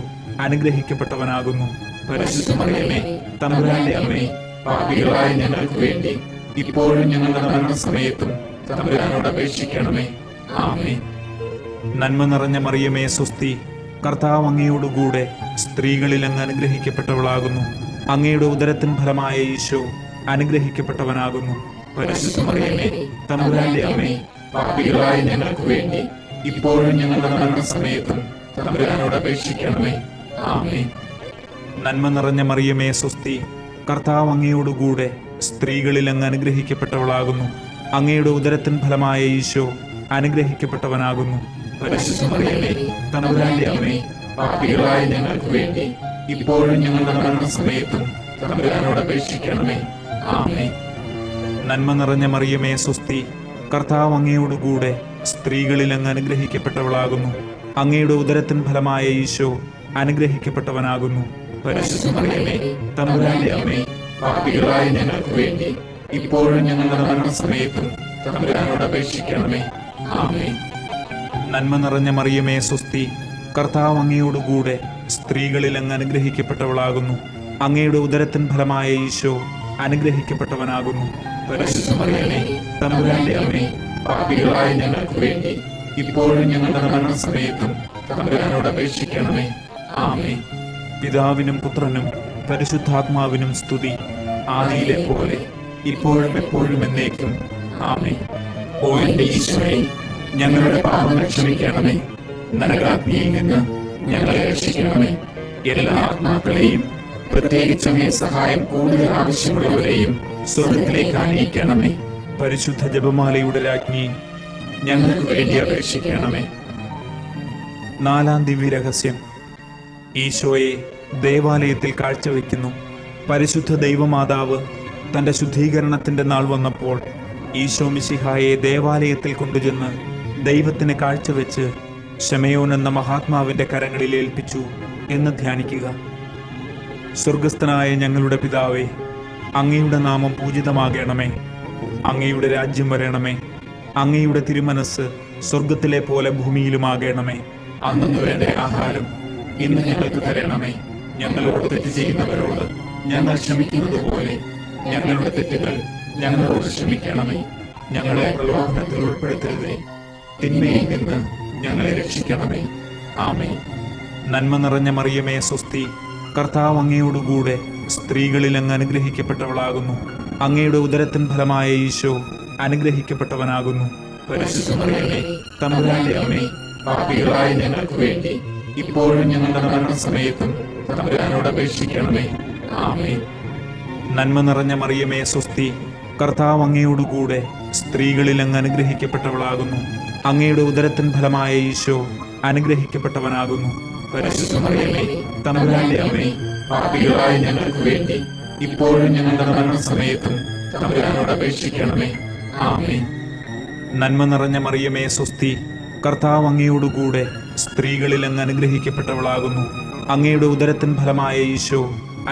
Speaker 1: അനുഗ്രഹിക്കപ്പെട്ടവനാകുന്നു.
Speaker 2: പരിശുദ്ധ മറിയമേ, തമ്പുരാന്റെ അമ്മേ, പാപികളായ ഞങ്ങൾക്ക് വേണ്ടി ഇപ്പോഴും ഞങ്ങളുടെ മരണസമയത്തും തമ്പുരാനോട് അപേക്ഷിക്കണമേ. ആമേൻ.
Speaker 1: നന്മ നിറഞ്ഞ മറിയമേ സ്വസ്തി, കർത്താവ് അങ്ങയോടുകൂടെ സ്ത്രീകളിൽ അങ്ങ് അനുഗ്രഹിക്കപ്പെട്ടവളാകുന്നു. അങ്ങയുടെ ഉദരത്തിൻ ഫലമായ ഈശോ അനുഗ്രഹിക്കപ്പെട്ടവനാകുന്നു.
Speaker 2: പരിശുദ്ധ മറിയമേ, തമ്പുരാന്റെ അമ്മേ, പാപികളായ ഞങ്ങൾക്ക് വേണ്ടി ഇപ്പോഴും ഞങ്ങളുടെ മരണസമയത്തും തമ്പുരാനോട് അപേക്ഷിക്കണമേ. ആമേൻ.
Speaker 1: നന്മ നിറഞ്ഞ മറിയമേ സ്വസ്തി, കർത്താവ് അങ്ങയോടുകൂടെ സ്ത്രീകളിൽ അങ്ങ് അനുഗ്രഹിക്കപ്പെട്ടവളാകുന്നു. അങ്ങയുടെ ഉദരത്തിൻ ഫലമായ ഈശോ അനുഗ്രഹിക്കപ്പെട്ടവനാകുന്നു.
Speaker 2: പരിശുദ്ധ മറിയമേ, തമ്പുരാന്റെ അമ്മേ, പാപികളായ ഞങ്ങൾക്ക് വേണ്ടി ഇപ്പോഴും ഞങ്ങളുടെ മരണസമയത്തും തമ്പുരാനോട് അപേക്ഷിക്കണമേ. ആമേൻ.
Speaker 1: നന്മ നിറഞ്ഞ മറിയമേ സ്വസ്തി, കർത്താവ് അങ്ങയോടുകൂടെ സ്ത്രീകളിൽ അങ്ങ് അനുഗ്രഹിക്കപ്പെട്ടവളാകുന്നു. അങ്ങയുടെ ഉദരത്തിൻ ഫലമായ ഈശോ അനുഗ്രഹിക്കപ്പെട്ടവനാകുന്നു.
Speaker 2: പരിശുദ്ധ മറിയമേ, തമ്പുരാന്റെ അമ്മേ, പാപികളായ ഞങ്ങൾക്ക് വേണ്ടി ഇപ്പോഴും ഞങ്ങളുടെ മരണസമയത്തും തമ്പുരാനോട് അപേക്ഷിക്കണമേ. ആമേൻ.
Speaker 1: നന്മ നിറഞ്ഞ മറിയമേ സ്വസ്തി, കർത്താവ് അങ്ങയോടുകൂടെ സ്ത്രീകളിൽ അങ്ങ് അനുഗ്രഹിക്കപ്പെട്ടവളാകുന്നു. അങ്ങയുടെ ഉദരത്തിൻ ഫലമായ ഈശോ അനുഗ്രഹിക്കപ്പെട്ടവനാകുന്നു.
Speaker 2: പരിശുദ്ധ മറിയമേ, തമ്പുരാന്റെ അമ്മേ, പാപികളായ ഞങ്ങൾക്ക് വേണ്ടി ഇപ്പോഴും ഞങ്ങളുടെ മരണസമയത്തും തമ്പുരാനോട് അപേക്ഷിക്കണമേ. ആമേൻ.
Speaker 1: പിതാവിനും പുത്രനും പരിശുദ്ധാത്മാവിനും സ്തുതി,
Speaker 2: ആദിയിലെ പോലെ ഇപ്പോഴും എപ്പോഴും എന്നേക്കും. ആമേൻ. ഓ എന്റെ ഈശോയെ, ഞങ്ങളുടെ പാപങ്ങൾ ക്ഷമിക്കണമേ. നരകാഗ്നിയിൽ നിന്ന് ഞങ്ങളെ രക്ഷിക്കണമേ. എല്ലാ ആത്മാക്കളെയും, പ്രത്യേകിച്ച് അങ്ങേ സഹായം കൂടുതൽ ആവശ്യമുള്ളവരെയും സ്വർഗത്തിലേക്ക് ആനയിക്കണമേ.
Speaker 1: പരിശുദ്ധ ജപമാലയുടെ രാജ്ഞി,
Speaker 2: ഞങ്ങൾക്ക് വേണ്ടി അപേക്ഷിക്കണമേ.
Speaker 1: നാലാം ദിവ്യരഹസ്യം. ഈശോയെ ദേവാലയത്തിൽ കാഴ്ചവെക്കുന്നു. പരിശുദ്ധ ദൈവമാതാവ് തന്റെ ശുദ്ധീകരണത്തിന്റെ നാൾ വന്നപ്പോൾ ഈശോ മിശിഹായെ ദേവാലയത്തിൽ കൊണ്ടുചെന്ന് ദൈവത്തിന് കാഴ്ചവെച്ച് ശമയോൻ എന്ന മഹാത്മാവിന്റെ കരങ്ങളിൽ ഏൽപ്പിച്ചു എന്ന് ധ്യാനിക്കുക. സ്വർഗസ്ഥനായ ഞങ്ങളുടെ പിതാവേ, അങ്ങയുടെ നാമം പൂജിതമാകണമേ. അങ്ങയുടെ രാജ്യം വരണമേ. അങ്ങയുടെ തിരുമനസ് സ്വർഗത്തിലെ പോലെ ഭൂമിയിലുമാകണമേ.
Speaker 2: അന്നു വേണ്ട ആഹാരം ഇന്ന് ഞങ്ങൾക്ക് തരണമേ. ഞങ്ങളോട് തെറ്റ് ചെയ്യുന്നവരോട് ഞങ്ങൾ ക്ഷമിക്കുന്നത് പോലെ ഞങ്ങളുടെ തെറ്റുകൾ ഞങ്ങളോട് ക്ഷമിക്കണമേ. ഞങ്ങളെ പ്രലോഭനത്തിൽ ഉൾപ്പെടുത്തരുതേ, തിന്മയിൽ നിന്ന് ഞങ്ങളെ രക്ഷിക്കണമേ. ആമേൻ.
Speaker 1: നന്മ നിറഞ്ഞ മറിയമേ സ്വസ്തി, കർത്താവ് അങ്ങയോടുകൂടെ സ്ത്രീകളിൽ അങ്ങ് അനുഗ്രഹിക്കപ്പെട്ടവളാകുന്നു. അങ്ങയുടെ ഉദരത്തിൻ ഫലമായ ഈശോ അനുഗ്രഹിക്കപ്പെട്ടവനാകുന്നു.
Speaker 2: പരിശുദ്ധ മറിയമേ, തമ്പുരാന്റെ അമ്മേ, പാപികളായ ഞങ്ങൾക്ക് വേണ്ടി ഇപ്പോഴും ഞങ്ങളുടെ മരണസമയത്തും തമ്പുരാനോട് അപേക്ഷിക്കണമേ. ആമേൻ.
Speaker 1: നന്മ നിറഞ്ഞ മറിയമേ സ്വസ്തി, കർത്താവ് അങ്ങയോടുകൂടെ സ്ത്രീകളിൽ അങ്ങ് അനുഗ്രഹിക്കപ്പെട്ടവളാകുന്നു. അങ്ങയുടെ ഉദരത്തിൻ ഫലമായ ഈശോ അനുഗ്രഹിക്കപ്പെട്ടവനാകുന്നു.
Speaker 2: പരിശുദ്ധ മറിയമേ, തമ്പുരാന്റെ അമ്മേ, പാപികളായ ഞങ്ങൾക്ക് വേണ്ടി ഇപ്പോഴും ഞങ്ങളുടെ മരണസമയത്തും തമ്പുരാനോട് അപേക്ഷിക്കണമേ. ആമേൻ.
Speaker 1: നന്മ നിറഞ്ഞ മറിയമേ സ്വസ്തി, കർത്താവ് അങ്ങയോടുകൂടെ സ്ത്രീകളിൽ അങ്ങ് അനുഗ്രഹിക്കപ്പെട്ടവളാകുന്നു. അങ്ങയുടെ ഉദരത്തിൻ ഫലമായ ഈശോ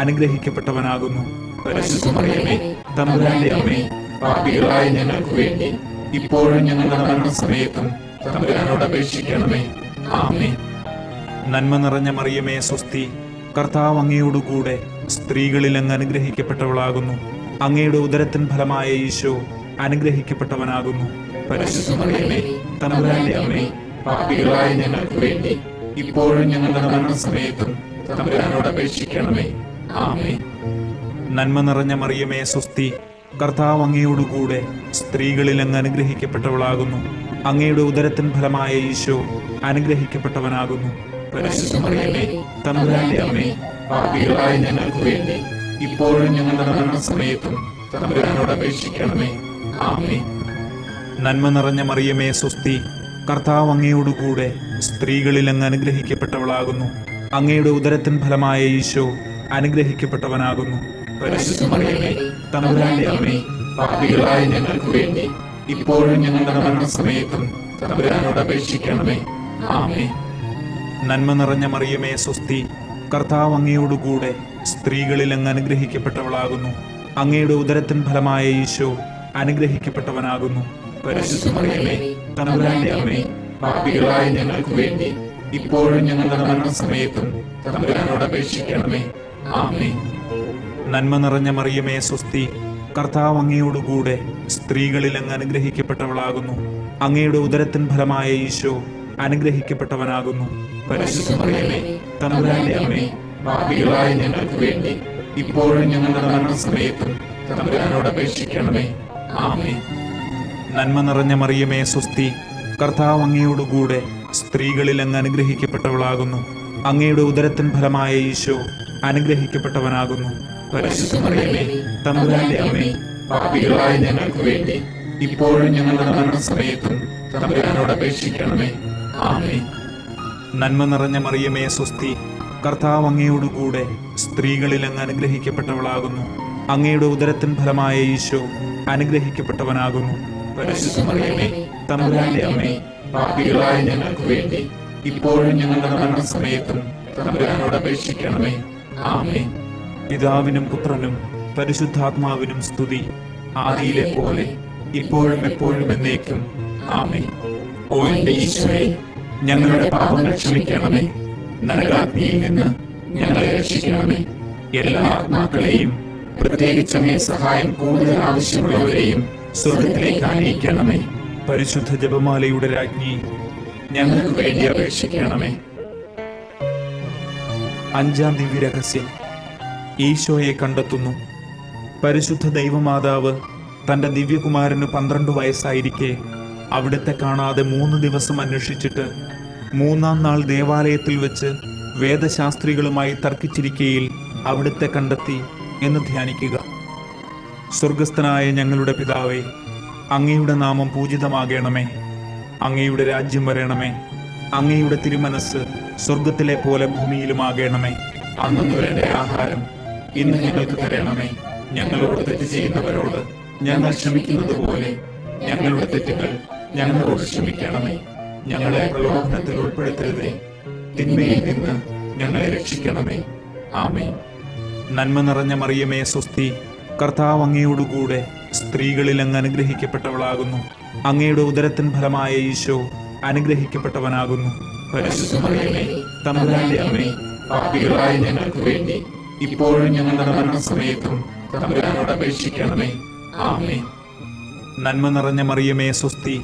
Speaker 1: അനുഗ്രഹിക്കപ്പെട്ടവനാകുന്നു.
Speaker 2: പരിശുദ്ധ മറിയമേ, തമ്പുരാന്റെ അമ്മേ, പാപികളായ ഞങ്ങൾക്ക് വേണ്ടി ഇപ്പോഴും ഞങ്ങളുടെ മരണസമയത്തും തമ്പുരാനോട് അപേക്ഷിക്കണമേ. ആമേൻ.
Speaker 1: നന്മ നിറഞ്ഞ മറിയമേ സ്വസ്തി, കർത്താവ് അങ്ങയോടുകൂടെ സ്ത്രീകളിൽ അങ്ങ് അനുഗ്രഹിക്കപ്പെട്ടവളാകുന്നു. അങ്ങയുടെ ഉദരത്തിൻ ഫലമായ ഈശോ അനുഗ്രഹിക്കപ്പെട്ടവനാകുന്നു.
Speaker 2: പരിശുദ്ധ മറിയമേ, തമ്പുരാന്റെ അമ്മേ, പാപികളായ ഞങ്ങൾക്ക് വേണ്ടി ഇപ്പോഴും ഞങ്ങളുടെ മരണസമയത്തും തമ്പുരാനോട് അപേക്ഷിക്കണമേ. ആമേൻ.
Speaker 1: നന്മ നിറഞ്ഞ മറിയമേ സ്വസ്തി, കർത്താവ് അങ്ങയോടുകൂടെ സ്ത്രീകളിൽ അങ്ങ് അനുഗ്രഹിക്കപ്പെട്ടവളാകുന്നു. അങ്ങയുടെ ഉദരത്തിൻ ഫലമായ ഈശോ അനുഗ്രഹിക്കപ്പെട്ടവനാകുന്നു.
Speaker 2: പരിശുദ്ധ മറിയമേ, തമ്പുരാന്റെ അമ്മേ, പാപികളായ ഞങ്ങൾക്ക് വേണ്ടി ഇപ്പോഴും ഞങ്ങളുടെ മരണസമയത്തും തമ്പുരാനോട് അപേക്ഷിക്കണമേ. ആമേൻ.
Speaker 1: നന്മ നിറഞ്ഞ മറിയമേ സ്വസ്തി, കർത്താവ് അങ്ങയോടുകൂടെ സ്ത്രീകളിൽ അങ്ങ് അനുഗ്രഹിക്കപ്പെട്ടവളാകുന്നു. അങ്ങയുടെ ഉദരത്തിൻ ഫലമായ ഈശോ അനുഗ്രഹിക്കപ്പെട്ടവനാകുന്നു.
Speaker 2: പരിശുദ്ധ മറിയമേ, തമ്പുരാന്റെ അമ്മേ, പാപികളായ ഞങ്ങൾക്ക് വേണ്ടി ഇപ്പോഴും ഞങ്ങളുടെ മരണസമയത്തും തമ്പുരാനോട് അപേക്ഷിക്കണമേ. ആമേൻ.
Speaker 1: നന്മ നിറഞ്ഞ മറിയമേ സ്വസ്തി, കർത്താവ് അങ്ങയോടുകൂടെ സ്ത്രീകളിൽ അങ്ങ് അനുഗ്രഹിക്കപ്പെട്ടവളാകുന്നു. അങ്ങയുടെ ഉദരത്തിൻ ഫലമായ ഈശോ അനുഗ്രഹിക്കപ്പെട്ടവനാകുന്നു.
Speaker 2: പരിശുദ്ധ മറിയമേ, തമ്പുരാന്റെ അമ്മേ, പാപികളായ ഞങ്ങൾക്ക് വേണ്ടി ഇപ്പോഴും ഞങ്ങളുടെ മരണസമയത്തും തമ്പുരാനോട് അപേക്ഷിക്കണമേ. ആമേൻ.
Speaker 1: നന്മ നിറഞ്ഞ മറിയമേ സ്വസ്തി, കർത്താവ് അങ്ങയോടുകൂടെ സ്ത്രീകളിൽ അങ്ങ് അനുഗ്രഹിക്കപ്പെട്ടവളാകുന്നു. അങ്ങയുടെ ഉദരത്തിൻ ഫലമായ ഈശോ അനുഗ്രഹിക്കപ്പെട്ടവനാകുന്നു.
Speaker 2: പരിശുദ്ധ മറിയമേ, തമ്പുരാന്റെ അമ്മേ, പാപികളായ ഞങ്ങൾക്ക് വേണ്ടി ഇപ്പോഴും ഞങ്ങളുടെ മരണസമയത്തും തമ്പുരാനോട് അപേക്ഷിക്കണമേ. ആമേൻ.
Speaker 1: നന്മ നിറഞ്ഞ മറിയമേ സ്വസ്തി, കർത്താവ് അങ്ങയോടുകൂടെ സ്ത്രീകളിൽ അങ്ങ് അനുഗ്രഹിക്കപ്പെട്ടവളാകുന്നു. അങ്ങയുടെ ഉദരത്തിൻ ഫലമായ ഈശോ അനുഗ്രഹിക്കപ്പെട്ടവനാകുന്നു.
Speaker 2: പരിശുദ്ധ മറിയമേ, തമ്പുരാന്റെ അമ്മേ, പാപികളായ ഞങ്ങൾക്ക് വേണ്ടി ഇപ്പോഴും ഞങ്ങളുടെ മരണസമയത്തും തമ്പുരാനോട് അപേക്ഷിക്കണമേ. ആമേൻ.
Speaker 1: നന്മ നിറഞ്ഞ മറിയമേ സ്വസ്തി, കർത്താവ് അങ്ങയോടുകൂടെ സ്ത്രീകളിൽ അങ്ങ് അനുഗ്രഹിക്കപ്പെട്ടവളാകുന്നു. അങ്ങയുടെ ഉദരത്തിൻ ഫലമായ ഈശോ അനുഗ്രഹിക്കപ്പെട്ടവനാകുന്നു.
Speaker 2: പരിശുദ്ധ മറിയമേ, തമ്പുരാന്റെ അമ്മേ, പാപികളായ ഞങ്ങൾക്ക് വേണ്ടി ഇപ്പോഴും ഞങ്ങളുടെ മരണസമയത്തും തമ്പുരാനോട് അപേക്ഷിക്കണമേ. ആമേൻ.
Speaker 1: പിതാവിനും പുത്രനും പരിശുദ്ധാത്മാവിനും സ്തുതി,
Speaker 2: ആദിയിലെ പോലെ ഇപ്പോഴും എപ്പോഴും എന്നേക്കും. ആമേൻ. ഓ എന്റെ ഈശോയെ, ഞങ്ങളുടെ പാപങ്ങൾ ക്ഷമിക്കണമേ. നരകാഗ്നിയിൽ നിന്ന് ഞങ്ങളെ രക്ഷിക്കണമേ. എല്ലാ ആത്മാക്കളെയും, പ്രത്യേകിച്ച് അങ്ങേ സഹായം കൂടുതൽ ആവശ്യമുള്ളവരെയും സ്വർഗത്തിലേക്ക് ആനയിക്കണമേ.
Speaker 1: പരിശുദ്ധ ജപമാലയുടെ രാജ്ഞി,
Speaker 2: ഞങ്ങൾക്ക് വേണ്ടി അപേക്ഷിക്കണമേ.
Speaker 1: അഞ്ചാം ദിവ്യരഹസ്യം, ഈശോയെ കണ്ടെത്തുന്നു. പരിശുദ്ധ ദൈവമാതാവ് തൻ്റെ ദിവ്യകുമാരന് 12 വയസ്സായിരിക്കെ അവിടുത്തെ കാണാതെ 3 ദിവസം അന്വേഷിച്ചിട്ട് 3-ാം നാൾ ദേവാലയത്തിൽ വെച്ച് വേദശാസ്ത്രികളുമായി തർക്കിച്ചിരിക്കയിൽ അവിടുത്തെ കണ്ടെത്തി എന്ന് ധ്യാനിക്കുക. സ്വർഗസ്ഥനായ ഞങ്ങളുടെ പിതാവേ, അങ്ങയുടെ നാമം പൂജിതമാകണമേ. അങ്ങയുടെ രാജ്യം വരണമേ. അങ്ങയുടെ തിരുമനസ് സ്വർഗത്തിലെ പോലെ ഭൂമിയിലുമാകണമേ.
Speaker 2: അന്നു വേണ്ട ആഹാരം ഇന്ന് ഞങ്ങൾക്ക് തരണമേ. ഞങ്ങളോട് തെറ്റ് ചെയ്യുന്നവരോട് ഞങ്ങൾ ക്ഷമിക്കുന്നത് പോലെ ഞങ്ങളുടെ തെറ്റുകൾ ഞങ്ങളോട് ക്ഷമിക്കണമേ. ഞങ്ങളെ പ്രലോഭനത്തിൽ ഉൾപ്പെടുത്തരുതേ, തിന്മയിൽ നിന്ന് ഞങ്ങളെ രക്ഷിക്കണമേ. ആമേൻ.
Speaker 1: നന്മ നിറഞ്ഞ മറിയമേ സ്വസ്തി, കർത്താവ് അങ്ങയോടുകൂടെ സ്ത്രീകളിൽ അങ്ങ് അനുഗ്രഹിക്കപ്പെട്ടവളാകുന്നു. അങ്ങയുടെ ഉദരത്തിൻ ഫലമായ ഈശോ അനുഗ്രഹിക്കപ്പെട്ടവനാകുന്നു.
Speaker 2: പരിശുദ്ധ മറിയമേ, തമ്പുരാന്റെ അമ്മേ, പാപികളായ ഞങ്ങൾക്ക് വേണ്ടി ഇപ്പോഴും ഞങ്ങളുടെ മരണസമയത്തും തമ്പുരാനോട് അപേക്ഷിക്കണമേ. ആമേൻ.
Speaker 1: നന്മ നിറഞ്ഞ മറിയമേ സ്വസ്തി,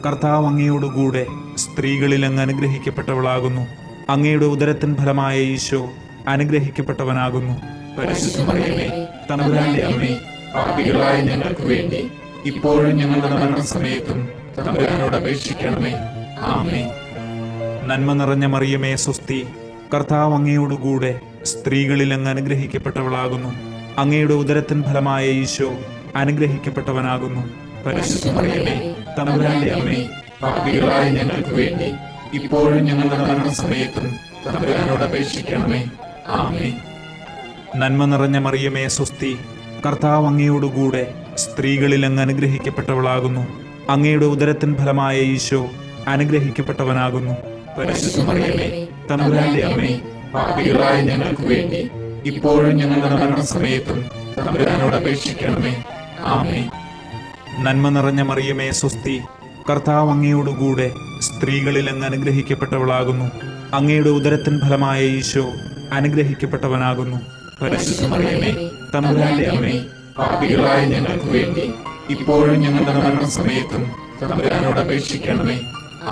Speaker 1: കർത്താവ് അങ്ങയോടുകൂടെ സ്ത്രീകളിൽ അങ്ങ് അനുഗ്രഹിക്കപ്പെട്ടവളാകുന്നു. അങ്ങയുടെ ഉദരത്തിൻ ഫലമായ ഈശോ അനുഗ്രഹിക്കപ്പെട്ടവനാകുന്നു.
Speaker 2: പരിശുദ്ധ മറിയമേ, തമ്പുരാന്റെ അമ്മേ, പാപികളായ ഞങ്ങൾക്ക് വേണ്ടി ഇപ്പോഴും ഞങ്ങളുടെ മരണസമയത്തും തമ്പുരാനോട് അപേക്ഷിക്കണമേ. ആമേൻ.
Speaker 1: നന്മ നിറഞ്ഞ മറിയമേ സ്വസ്തി, കർത്താവ് അങ്ങയോടുകൂടെ സ്ത്രീകളിൽ അങ്ങ് അനുഗ്രഹിക്കപ്പെട്ടവളാകുന്നു. അങ്ങയുടെ ഉദരത്തിൻ ഫലമായ ഈശോ അനുഗ്രഹിക്കപ്പെട്ടവനാകുന്നു.
Speaker 2: പരിശുദ്ധ മറിയമേ, തമ്പുരാന്റെ അമ്മേ, പാപികളായ ഞങ്ങൾക്ക് വേണ്ടി ഇപ്പോഴും ഞങ്ങളുടെ മരണസമയത്തും തമ്പുരാനോട് അപേക്ഷിക്കണമേ. ആമേൻ.
Speaker 1: നന്മ നിറഞ്ഞ മറിയമേ സ്വസ്തി, കർത്താവ് അങ്ങയോടുകൂടെ സ്ത്രീകളിൽ അങ്ങ് അനുഗ്രഹിക്കപ്പെട്ടവളാകുന്നു. അങ്ങയുടെ ഉദരത്തിൻ ഫലമായ ഈശോ അനുഗ്രഹിക്കപ്പെട്ടവനാകുന്നു.
Speaker 2: പരിശുദ്ധ മറിയമേ, തമ്പുരാന്റെ അമ്മേ, പാപികളായ ഞങ്ങൾക്ക് വേണ്ടി ഇപ്പോഴും ഞങ്ങളുടെ മരണസമയത്തും തമ്പുരാനോട് അപേക്ഷിക്കണമേ. ആമേൻ.
Speaker 1: നന്മ നിറഞ്ഞ മറിയമേ സ്വസ്തി, കർത്താവ് അങ്ങയോടുകൂടെ സ്ത്രീകളിൽ അങ്ങ് അനുഗ്രഹിക്കപ്പെട്ടവളാകുന്നു. അങ്ങയുടെ ഉദരത്തിൻ ഫലമായ ഈശോ അനുഗ്രഹിക്കപ്പെട്ടവനാകുന്നു.
Speaker 2: പരിശുദ്ധ മറിയമേ, തമ്പുരാന്റെ അമ്മേ, പാപികളായ ഞങ്ങൾക്ക് വേണ്ടി ഇപ്പോഴും ഞങ്ങളുടെ മരണസമയത്തും തമ്പുരാനോട് അപേക്ഷിക്കണമേ.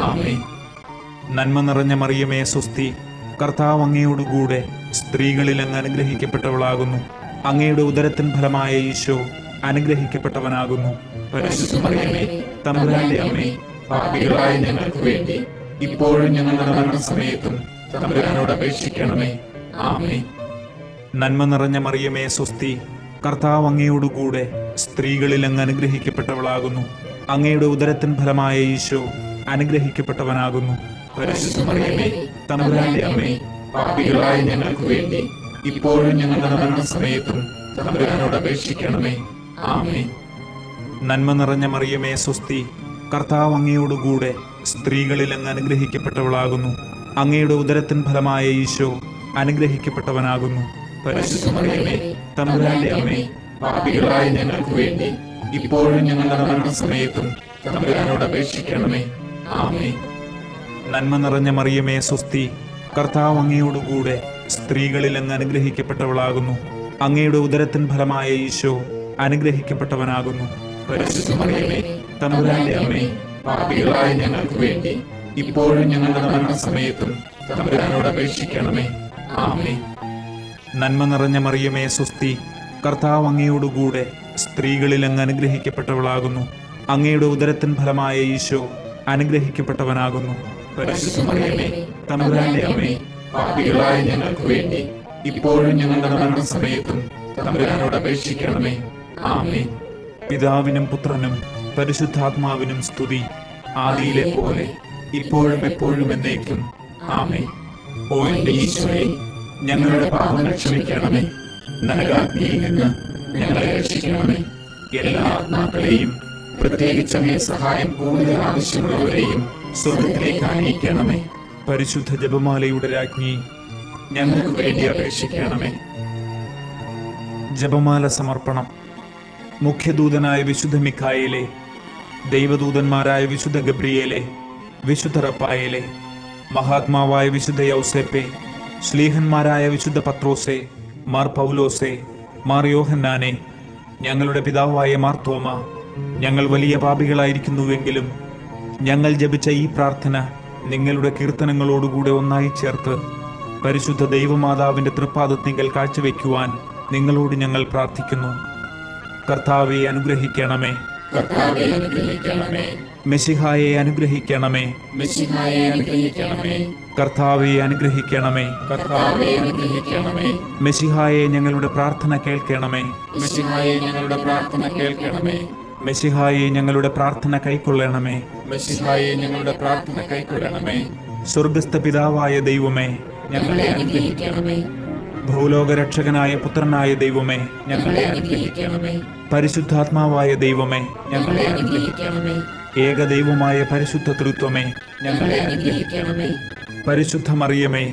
Speaker 2: ആമേൻ.
Speaker 1: നന്മ നിറഞ്ഞ മറിയമേ സ്വസ്തി, കർത്താവ് അങ്ങയോടുകൂടെ സ്ത്രീകളിൽ അങ്ങ് അനുഗ്രഹിക്കപ്പെട്ടവളാകുന്നു. അങ്ങയുടെ ഉദരത്തിൻ ഫലമായ ഈശോ അനുഗ്രഹിക്കപ്പെട്ടവനാകുന്നു.
Speaker 2: പരിശുദ്ധ മറിയമേ, തമ്പുരാന്റെ അമ്മേ, പാപികളായ ഞങ്ങൾക്ക് വേണ്ടി ഇപ്പോഴും ഞങ്ങളുടെ മരണസമയത്തും തമ്പുരാനോട് അപേക്ഷിക്കണമേ. ആമേൻ.
Speaker 1: നന്മ നിറഞ്ഞ മറിയമേ സ്വസ്തി, കർത്താവ് അങ്ങയോടുകൂടെ സ്ത്രീകളിൽ അങ്ങ് അനുഗ്രഹിക്കപ്പെട്ടവളാകുന്നു. അങ്ങയുടെ ഉദരത്തിൻ ഫലമായ ഈശോ അനുഗ്രഹിക്കപ്പെട്ടവനാകുന്നു.
Speaker 2: പരിശുദ്ധ മറിയമേ, തമ്പുരാന്റെ അമ്മേ, പാപികളായ ഞങ്ങൾക്ക് വേണ്ടി ഇപ്പോഴും ഞങ്ങളുടെ മരണസമയത്തും തമ്പുരാനോട് അപേക്ഷിക്കണമേ. ആമേൻ.
Speaker 1: നന്മ നിറഞ്ഞ മറിയമേ സ്വസ്തി, കർത്താവ് അങ്ങയോടുകൂടെ സ്ത്രീകളിൽ അങ്ങ് അനുഗ്രഹിക്കപ്പെട്ടവളാകുന്നു. അങ്ങയുടെ ഉദരത്തിൻ ഫലമായ ഈശോ അനുഗ്രഹിക്കപ്പെട്ടവനാകുന്നു.
Speaker 2: പരിശുദ്ധ മറിയമേ, തമ്പുരാന്റെ അമ്മേ, പാപികളായ ഞങ്ങൾക്ക് വേണ്ടി ഇപ്പോഴും ഞങ്ങളുടെ മരണസമയത്തും തമ്പുരാനോട് അപേക്ഷിക്കണമേ. ആമേൻ.
Speaker 1: നന്മ നിറഞ്ഞ മറിയമേ സ്വസ്തി, കർത്താവ് അങ്ങയോടുകൂടെ സ്ത്രീകളിൽ അങ്ങ് അനുഗ്രഹിക്കപ്പെട്ടവളാകുന്നു. അങ്ങയുടെ ഉദരത്തിൻ ഫലമായ ഈശോ അനുഗ്രഹിക്കപ്പെട്ടവനാകുന്നു.
Speaker 2: പരിശുദ്ധ മറിയമേ, തമ്പുരാന്റെ അമ്മേ, പാപികളായ ഞങ്ങൾക്ക് വേണ്ടി ഇപ്പോഴും ഞങ്ങളുടെ മരണസമയത്തും തമ്പുരാനോട് അപേക്ഷിക്കണമേ. ആമേൻ.
Speaker 1: നന്മ നിറഞ്ഞ മറിയമേ സ്വസ്തി, കർത്താവ് അങ്ങയോടുകൂടെ സ്ത്രീകളിൽ അങ്ങ് അനുഗ്രഹിക്കപ്പെട്ടവളാകുന്നു. അങ്ങയുടെ ഉദരത്തിൻ ഫലമായ ഈശോ അനുഗ്രഹിക്കപ്പെട്ടവനാകുന്നു.
Speaker 2: പരിശുദ്ധ മറിയമേ, തമ്പുരാന്റെ അമ്മേ, പാപികളായ ഞങ്ങൾക്ക് വേണ്ടി ഇപ്പോഴും ഞങ്ങളുടെ മരണസമയത്തും തമ്പുരാനോട് അപേക്ഷിക്കണമേ. ആമേൻ.
Speaker 1: പിതാവിനും പുത്രനും പരിശുദ്ധാത്മാവിനും സ്തുതി,
Speaker 2: ആദിയിലെ പോലെ ഇപ്പോഴും എപ്പോഴും എന്നേക്കും. ആമേൻ. ഓ എന്റെ ഈശോയെ, ഞങ്ങളുടെ പാപങ്ങൾ ക്ഷമിക്കണമേ. നരകാഗ്നിയിൽ നിന്ന് ഞങ്ങളെ രക്ഷിക്കണമേ. എല്ലാ ആത്മാക്കളെയും, പ്രത്യേകിച്ച് അങ്ങേ സഹായം കൂടുതൽ ആവശ്യമുള്ളവരെയും സ്വർഗത്തിലേക്ക് ആനയിക്കണമേ.
Speaker 1: പരിശുദ്ധ ജപമാലയുടെ രാജ്ഞി,
Speaker 2: ഞങ്ങൾക്ക് വേണ്ടി അപേക്ഷിക്കണമേ.
Speaker 1: ജപമാല സമർപ്പണം. മുഖ്യദൂതനായ വിശുദ്ധ മിഖായേലെ, ദൈവദൂതന്മാരായ വിശുദ്ധ ഗബ്രിയേലെ, വിശുദ്ധ റഫായേലെ, മഹാത്മാവായ വിശുദ്ധ യൗസേപ്പെ, ശ്ലീഹന്മാരായ വിശുദ്ധ പത്രോസെ, മാർ പൗലോസെ, മാർ യോഹന്നാനെ, ഞങ്ങളുടെ പിതാവായ മാർ തോമ, ഞങ്ങൾ വലിയ പാപികളായിരിക്കുന്നുവെങ്കിലും ഞങ്ങൾ ജപിച്ച ഈ പ്രാർത്ഥന നിങ്ങളുടെ കീർത്തനങ്ങളോടുകൂടെ ഒന്നായി ചേർത്ത് പരിശുദ്ധ ദൈവമാതാവിന്റെ തൃപ്പാദത്തിങ്കൽ കാഴ്ചവെക്കുവാൻ നിങ്ങളോട് ഞങ്ങൾ പ്രാർത്ഥിക്കുന്നു. കർത്താവെ അനുഗ്രഹിക്കണമേ.
Speaker 2: കർത്താവേ അനുഗ്രഹിക്കണമേ.
Speaker 1: മെശിഹായെ അനുഗ്രഹിക്കണമേ.
Speaker 2: മെശിഹായെ അനുഗ്രഹിക്കണമേ.
Speaker 1: കർത്താവെ അനുഗ്രഹിക്കണമേ.
Speaker 2: കർത്താവേ അനുഗ്രഹിക്കണമേ.
Speaker 1: മെശിഹായെ ഞങ്ങളുടെ പ്രാർത്ഥന കേൾക്കണമേ.
Speaker 2: മെശിഹായെ ഞങ്ങളുടെ പ്രാർത്ഥന കേൾക്കണമേ.
Speaker 1: മെശിഹായെ ഞങ്ങളുടെ പ്രാർത്ഥന കൈക്കൊള്ളണമേ.
Speaker 2: മെശിഹായെ ഞങ്ങളുടെ പ്രാർത്ഥന കൈക്കൊള്ളണമേ.
Speaker 1: സ്വർഗസ്ഥ പിതാവായ ദൈവമേ,
Speaker 2: ഞങ്ങളെ അനുഗ്രഹിക്കണമേ.
Speaker 1: ഭൂലോകരക്ഷകനായ പുത്രനായ ദൈവമേ,
Speaker 2: ഞങ്ങളെ അനുഗ്രഹിക്കണമേ.
Speaker 1: പരിശുദ്ധാത്മാവായ ദൈവമേ,
Speaker 2: ഞങ്ങളെ അനുഗ്രഹിക്കണമേ.
Speaker 1: ഏകദൈവമായ പരിശുദ്ധ തൃത്വമേ,
Speaker 2: ഞങ്ങളെ അനുഗ്രഹിക്കണമേ.
Speaker 1: പരിശുദ്ധ മറിയമേ,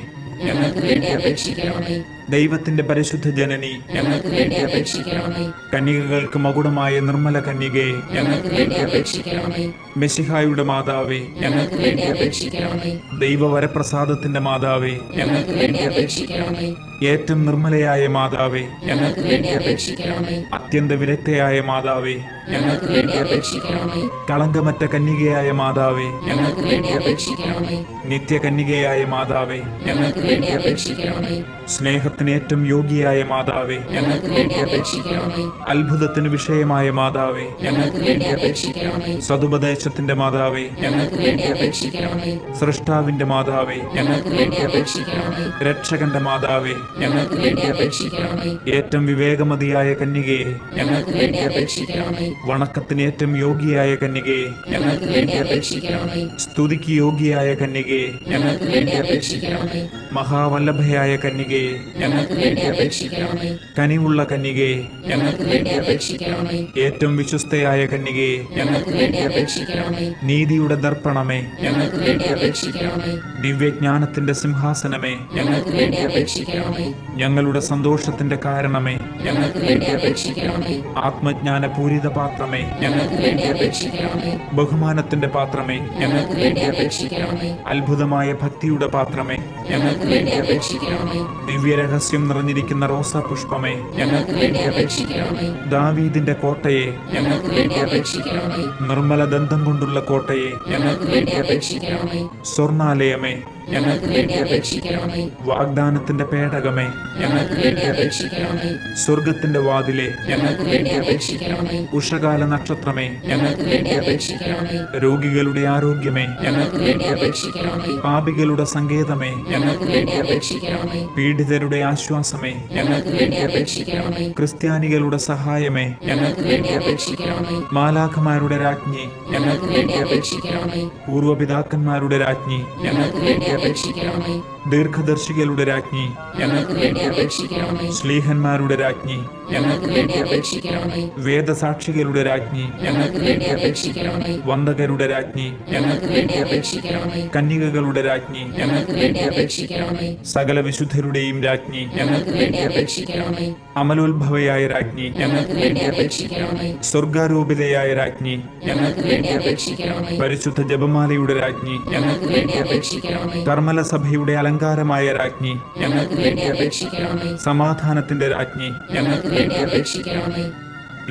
Speaker 2: ഞങ്ങൾക്ക് വേണ്ടി അപേക്ഷിക്കണമേ.
Speaker 1: ദൈവത്തിന്റെ പരിശുദ്ധ ജനനി,
Speaker 2: ഞങ്ങൾക്ക് വേണ്ടി അപേക്ഷിക്കണമേ.
Speaker 1: കന്യകകൾക്ക് മകുടമായ നിർമ്മല കന്യകേ,
Speaker 2: ഞങ്ങൾക്ക് വേണ്ടി അപേക്ഷിക്കണമേ.
Speaker 1: മെശിഹായുടെ മാതാവേ,
Speaker 2: ഞങ്ങൾക്ക് വേണ്ടി അപേക്ഷിക്കണമേ.
Speaker 1: ദൈവവരപ്രസാദത്തിന്റെ മാതാവേ,
Speaker 2: ഞങ്ങൾക്ക് വേണ്ടി അപേക്ഷിക്കണമേ.
Speaker 1: ഏറ്റവും നിർമ്മലയായ മാതാവേ,
Speaker 2: ഞങ്ങൾക്ക് വേണ്ടി അപേക്ഷിക്കണമേ.
Speaker 1: അത്യന്ത വിരക്തയായ മാതാവേ,
Speaker 2: ഞങ്ങൾക്ക് വേണ്ടി അപേക്ഷിക്കണമേ.
Speaker 1: കളങ്കമറ്റ കന്യകയായ മാതാവേ,
Speaker 2: ഞങ്ങൾക്ക് വേണ്ടി അപേക്ഷിക്കണമേ.
Speaker 1: നിത്യകന്യകയായ മാതാവേ,
Speaker 2: ഞങ്ങൾക്ക് വേണ്ടി അപേക്ഷിക്കണമേ.
Speaker 1: സ്നേഹത്തിന് ഏറ്റവും യോഗ്യയായ മാതാവേ,
Speaker 2: ഞങ്ങൾക്ക് വേണ്ടി അപേക്ഷിക്കണമേ.
Speaker 1: അത്ഭുതത്തിന് വിഷയമായ മാതാവേ,
Speaker 2: ഞങ്ങൾക്ക് വേണ്ടി അപേക്ഷിക്കണമേ.
Speaker 1: സതുപദേശത്തിന്റെ മാതാവേ,
Speaker 2: ഞങ്ങൾക്ക് വേണ്ടി അപേക്ഷിക്കണമേ.
Speaker 1: സൃഷ്ടാവിന്റെ മാതാവേ,
Speaker 2: ഞങ്ങൾക്ക് വേണ്ടി അപേക്ഷിക്കണമേ.
Speaker 1: രക്ഷകന്റെ മാതാവേ,
Speaker 2: ഞങ്ങൾക്ക് വേണ്ടി അപേക്ഷിക്കണമേ.
Speaker 1: ഏറ്റവും വിവേകമതിയായ കന്യകയെ,
Speaker 2: ഞങ്ങൾക്ക് വേണ്ടി അപേക്ഷിക്കണമേ.
Speaker 1: വണക്കത്തിന് ഏറ്റവും യോഗ്യയായ കന്യകയെ,
Speaker 2: ഞങ്ങൾക്ക് വേണ്ടി അപേക്ഷിക്കണമേ.
Speaker 1: സ്തുതിക്ക് യോഗ്യയായ കന്യകയെ,
Speaker 2: ഞങ്ങൾക്ക് വേണ്ടി അപേക്ഷിക്കണമേ.
Speaker 1: മഹാവല്ലഭയായ കന്യകയെ,
Speaker 2: ഞങ്ങൾക്ക് വേണ്ടി അപേക്ഷിക്കണമേ.
Speaker 1: കനിവുള്ള കന്യകയെ,
Speaker 2: ഞങ്ങൾക്ക് വേണ്ടി അപേക്ഷിക്കണമേ.
Speaker 1: ഏറ്റവും വിശ്വസ്തയായ കന്യകയെ,
Speaker 2: ഞങ്ങൾക്ക് വേണ്ടി അപേക്ഷിക്കണമേ.
Speaker 1: നീതിയുടെ ദർപ്പണമേ,
Speaker 2: ഞങ്ങൾക്ക് വേണ്ടി അപേക്ഷിക്കണമേ.
Speaker 1: ദിവ്യജ്ഞാനത്തിന്റെ സിംഹാസനമേ,
Speaker 2: ഞങ്ങൾക്ക് വേണ്ടി അപേക്ഷിക്കണമേ.
Speaker 1: ഞങ്ങളുടെ സന്തോഷത്തിന്റെ കാരണമേ,
Speaker 2: ഞങ്ങൾക്ക് വേണ്ടി അപേക്ഷിക്കണമേ.
Speaker 1: ആത്മജ്ഞാന പൂരിത പാത്രമേ,
Speaker 2: ഞങ്ങൾക്ക് വേണ്ടി അപേക്ഷിക്കണമേ.
Speaker 1: ബഹുമാനത്തിന്റെ പാത്രമേ,
Speaker 2: ഞങ്ങൾക്ക് വേണ്ടി അപേക്ഷിക്കണമേ.
Speaker 1: അത്ഭുതമായ ഭക്തിയുടെ പാത്രമേ,
Speaker 2: ഞങ്ങൾക്ക് വേണ്ടി അപേക്ഷിക്കണമേ.
Speaker 1: ദിവ്യരഹസ്യം നിറഞ്ഞിരിക്കുന്ന റോസാ പുഷ്പമേ,
Speaker 2: ഞങ്ങൾക്ക് വേണ്ടി അപേക്ഷിക്കണമേ.
Speaker 1: ദാവീദിന്റെ കോട്ടയെ,
Speaker 2: ഞങ്ങൾക്ക് വേണ്ടി അപേക്ഷിക്കണമേ.
Speaker 1: നിർമ്മല ദന്തം കൊണ്ടുള്ള കോട്ടയെ,
Speaker 2: ഞങ്ങൾക്ക് വേണ്ടി അപേക്ഷിക്കണമേ.
Speaker 1: സ്വർണാലയമേ,
Speaker 2: ഞങ്ങൾക്ക് വേണ്ടി അപേക്ഷിക്കണമേ.
Speaker 1: വാഗ്ദാനത്തിന്റെ പേടകമേ,
Speaker 2: ഞങ്ങൾക്ക് വേണ്ടി അപേക്ഷിക്കണമേ.
Speaker 1: സ്വർഗത്തിന്റെ വാതിലെ,
Speaker 2: ഞങ്ങൾക്ക് വേണ്ടി അപേക്ഷിക്കണമേ.
Speaker 1: ഉഷകാല നക്ഷത്രമേ,
Speaker 2: ഞങ്ങൾക്ക് വേണ്ടി അപേക്ഷിക്കണമേ.
Speaker 1: രോഗികളുടെ ആരോഗ്യമേ,
Speaker 2: ഞങ്ങൾക്ക് വേണ്ടി അപേക്ഷിക്കണമേ.
Speaker 1: പാപികളുടെ സങ്കേതമേ,
Speaker 2: ഞങ്ങൾക്ക് വേണ്ടി അപേക്ഷിക്കണമേ.
Speaker 1: പീഡിതരുടെ ആശ്വാസമേ,
Speaker 2: ഞങ്ങൾക്ക് വേണ്ടി അപേക്ഷിക്കണമേ.
Speaker 1: ക്രിസ്ത്യാനികളുടെ സഹായമേ,
Speaker 2: ഞങ്ങൾക്ക് വേണ്ടി അപേക്ഷിക്കണമേ.
Speaker 1: മാലാഖമാരുടെ രാജ്ഞി,
Speaker 2: ഞങ്ങൾക്ക് വേണ്ടി അപേക്ഷിക്കണമേ.
Speaker 1: പൂർവപിതാക്കന്മാരുടെ രാജ്ഞി,
Speaker 2: ഞങ്ങൾക്ക് വേണ്ടി അപേക്ഷിക്കണമേ.
Speaker 1: ദീർഘദർശികളുടെ രാജ്ഞി,
Speaker 2: ഞങ്ങൾക്ക് വേണ്ടി അപേക്ഷിക്കണമേ.
Speaker 1: ശ്ലീഹന്മാരുടെ രാജ്ഞി,
Speaker 2: ഞങ്ങൾക്ക് വേണ്ടി അപേക്ഷിക്കണമേ.
Speaker 1: വേദസാക്ഷികളുടെ രാജ്ഞി,
Speaker 2: ഞങ്ങൾക്ക് വേണ്ടി അപേക്ഷിക്കണമേ.
Speaker 1: വന്ദകരുടെ രാജ്ഞി,
Speaker 2: ഞങ്ങൾക്ക് വേണ്ടി അപേക്ഷിക്കണമേ.
Speaker 1: കന്യകകളുടെ രാജ്ഞി,
Speaker 2: ഞങ്ങൾക്ക് വേണ്ടി അപേക്ഷിക്കണമേ.
Speaker 1: സകല വിശുദ്ധരുടെയും രാജ്ഞി,
Speaker 2: ഞങ്ങൾക്ക് വേണ്ടി അപേക്ഷിക്കണമേ.
Speaker 1: അമലോത്ഭവയായ രാജ്ഞി,
Speaker 2: ഞങ്ങൾക്ക് വേണ്ടി അപേക്ഷിക്കണമേ.
Speaker 1: സ്വർഗാരൂപിതയായ രാജ്ഞി,
Speaker 2: ഞങ്ങൾക്ക് വേണ്ടി അപേക്ഷിക്കണമേ.
Speaker 1: പരിശുദ്ധ ജപമാലയുടെ രാജ്ഞി,
Speaker 2: ഞങ്ങൾക്ക് വേണ്ടി അപേക്ഷിക്കണമേ.
Speaker 1: കർമ്മല സഭയുടെ അലങ്കാരമായ രാജ്ഞി,
Speaker 2: ഞങ്ങൾക്ക് വേണ്ടി അപേക്ഷിക്കണമേ.
Speaker 1: സമാധാനത്തിന്റെ രാജ്ഞി,
Speaker 2: ഞങ്ങൾക്ക് വേണ്ടി അപേക്ഷിക്കണമേ.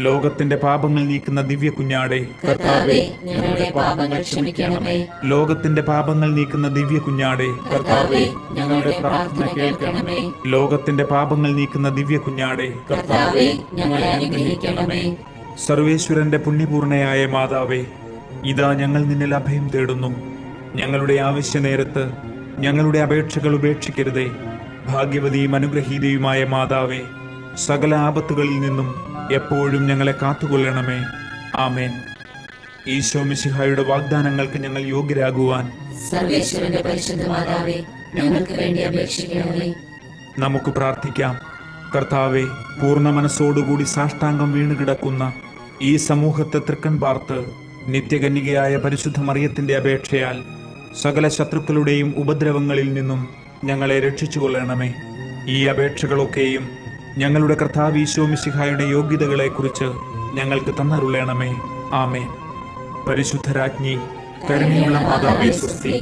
Speaker 1: ലോകത്തിന്റെ പാപങ്ങൾ നീക്കുന്ന ദിവ്യ കുഞ്ഞാടെ,
Speaker 2: കർത്താവേ, ഞങ്ങളുടെ പാപങ്ങൾ ക്ഷമിക്കണമേ.
Speaker 1: ലോകത്തിന്റെ പാപങ്ങൾ നീക്കുന്ന ദിവ്യ കുഞ്ഞാടെ,
Speaker 2: കർത്താവേ, ഞങ്ങളുടെ പ്രാർത്ഥന കേൾക്കണമേ.
Speaker 1: ലോകത്തിന്റെ പാപങ്ങൾ നീക്കുന്ന ദിവ്യ കുഞ്ഞാടെ,
Speaker 2: കർത്താവേ, ഞങ്ങളെ അനുഗ്രഹിക്കണമേ.
Speaker 1: സർവേശ്വരന്റെ പുണ്യപൂർണയായ മാതാവേ, ഇതാ ഞങ്ങൾ നിന്നിൽ അഭയം തേടുന്നു. ഞങ്ങളുടെ ആവശ്യ നേരത്ത് ഞങ്ങളുടെ അപേക്ഷകൾ ഉപേക്ഷിക്കരുതേ. ഭാഗ്യവതിയും അനുഗ്രഹീതയുമായ മാതാവേ, സകല ആപത്തുകളിൽ നിന്നും എപ്പോഴും ഞങ്ങളെ കാത്തുകൊള്ളണമേ. ആമേൻ. ഈശോ മിശിഹായുടെ വാഗ്ദാനങ്ങൾക്ക് ഞങ്ങൾ യോഗ്യരാകുവാൻ
Speaker 2: സർവേശ്വരന്റെ പരിശുദ്ധ മാതാവേ, ഞങ്ങൾക്ക് വേണ്ടി അപേക്ഷിക്കണമേ.
Speaker 1: നമുക്ക് പ്രാർത്ഥിക്കാം. കർത്താവെ, പൂർണ്ണ മനസ്സോടുകൂടി സാഷ്ടാംഗം വീണുകിടക്കുന്ന ഈ സമൂഹത്തെ തൃക്കൺ പാർത്ത് നിത്യകന്യകയായ പരിശുദ്ധ മറിയത്തിന്റെ അപേക്ഷയാൽ സകല ശത്രുക്കളുടെയും ഉപദ്രവങ്ങളിൽ നിന്നും ഞങ്ങളെ രക്ഷിച്ചുകൊള്ളണമേ. ഈ അപേക്ഷകളൊക്കെയും ഞങ്ങളുടെ കർത്താവ് ഈശോ മിശിഹായുടെ യോഗ്യതകളെക്കുറിച്ച് ഞങ്ങൾക്ക് തന്നരുളണമേ. ആമേൻ. പരിശുദ്ധ രാജ്ഞി, കരുണയുള്ള മാതാവേ സ്വസ്തി.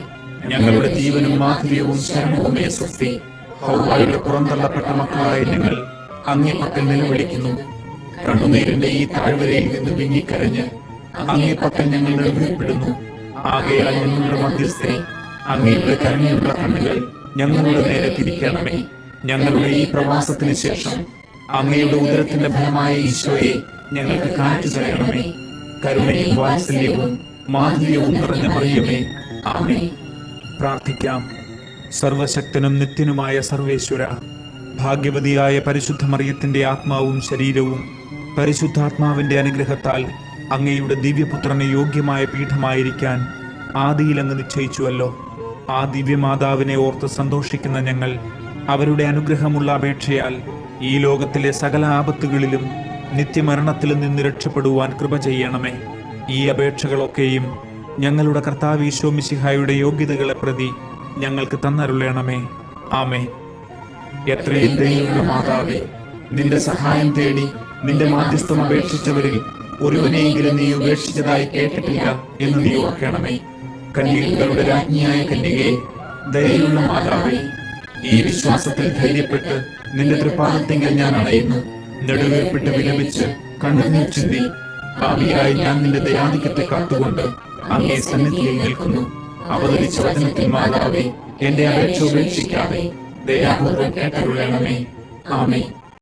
Speaker 1: ഞങ്ങളുടെ ജീവനും മാധുര്യവും ശരണവുമേ സ്വസ്തി. ഹൗവായുടെ പുറന്തള്ളപ്പെട്ട മക്കളായ ഞങ്ങൾ അങ്ങേ പക്കൽ നിലവിളിക്കുന്നു. കണ്ണുനീരിന്റെ ഈ താഴ്വരയിൽ നിന്ന് വിങ്ങിക്കരഞ്ഞ് അങ്ങേ പക്കൽ ഞങ്ങൾ നെടുവീർപ്പെടുന്നു. ആകയാൽ ഞങ്ങളുടെ മധ്യസ്ഥരെ, അങ്ങയുടെ കരുണയുള്ള കണ്ണുകൾ ഞങ്ങളുടെ നേരെ തിരിക്കണമേ. ഞങ്ങളുടെ ഈ പ്രവാസത്തിന് ശേഷം അങ്ങയുടെ ഉദരത്തിന്റെ ഫലമായ ഈശോയെ ഞങ്ങൾക്ക് കാണിച്ചു തരണമേ. കരുണയും വാത്സല്യവും മാധുര്യവും നിറഞ്ഞ മറിയമേ, ആമേൻ. പ്രാർത്ഥിക്കാം. സർവശക്തനും നിത്യനുമായ സർവേശ്വര, ഭാഗ്യവതിയായ പരിശുദ്ധ മറിയത്തിന്റെ ആത്മാവും ശരീരവും പരിശുദ്ധാത്മാവിന്റെ അനുഗ്രഹത്താൽ അങ്ങയുടെ ദിവ്യപുത്രന് യോഗ്യമായ പീഠമായിരിക്കാൻ ആദിയിൽ അങ്ങ് നിശ്ചയിച്ചുവല്ലോ. ആ ദിവ്യമാതാവിനെ ഓർത്ത് സന്തോഷിക്കുന്ന ഞങ്ങൾ അവരുടെ അനുഗ്രഹമുള്ള അപേക്ഷയാൽ ഈ ലോകത്തിലെ സകല ആപത്തുകളിലും നിത്യമരണത്തിലും നിന്ന് രക്ഷപ്പെടുവാൻ കൃപ ചെയ്യണമേ. ഈ അപേക്ഷകളൊക്കെയും ഞങ്ങളുടെ കർത്താവ് ഈശോ മിശിഹായുടെ യോഗ്യതകളെ പ്രതി ഞങ്ങൾക്ക് തന്നരുളണമേ. ആമേൻ. എത്രയും ദയയുള്ള മാതാവേ, നിന്റെ സഹായം തേടി നിന്റെ മാധ്യസ്ഥം അപേക്ഷിച്ചവരിൽ ഒരുവനെയെങ്കിലും നീ ഉപേക്ഷിച്ചതായി കേട്ടിട്ടില്ല എന്ന് നീ ഓർക്കണമേ. കന്യകകളുടെ രാജ്ഞിയായ കന്യകയെ, ദയയുള്ള മാതാവേ, ഈ വിശ്വാസത്തിൽ ധൈര്യപ്പെട്ട് നിന്റെ തൃപ്പാദത്തെങ്കിൽ ഞാൻ അണയുന്നു. നെടുവേർപ്പിട്ട് വിലപിച്ച് കണ്ണുനീർ ചിന്തി ഭാവിയായി ഞാൻ നിന്റെ ദയാധിക്യത്തെ കാത്തുകൊണ്ട് അങ്ങേ സന്നിധിയിൽ നിൽക്കുന്നു. അവതരിച്ച വചനത്തിൽ മാതാവേ, എന്റെ അപേക്ഷ ഉപേക്ഷിക്കാതെ ദയാപൂർവ്വം കേട്ടരുളണമേ. ആമേൻ.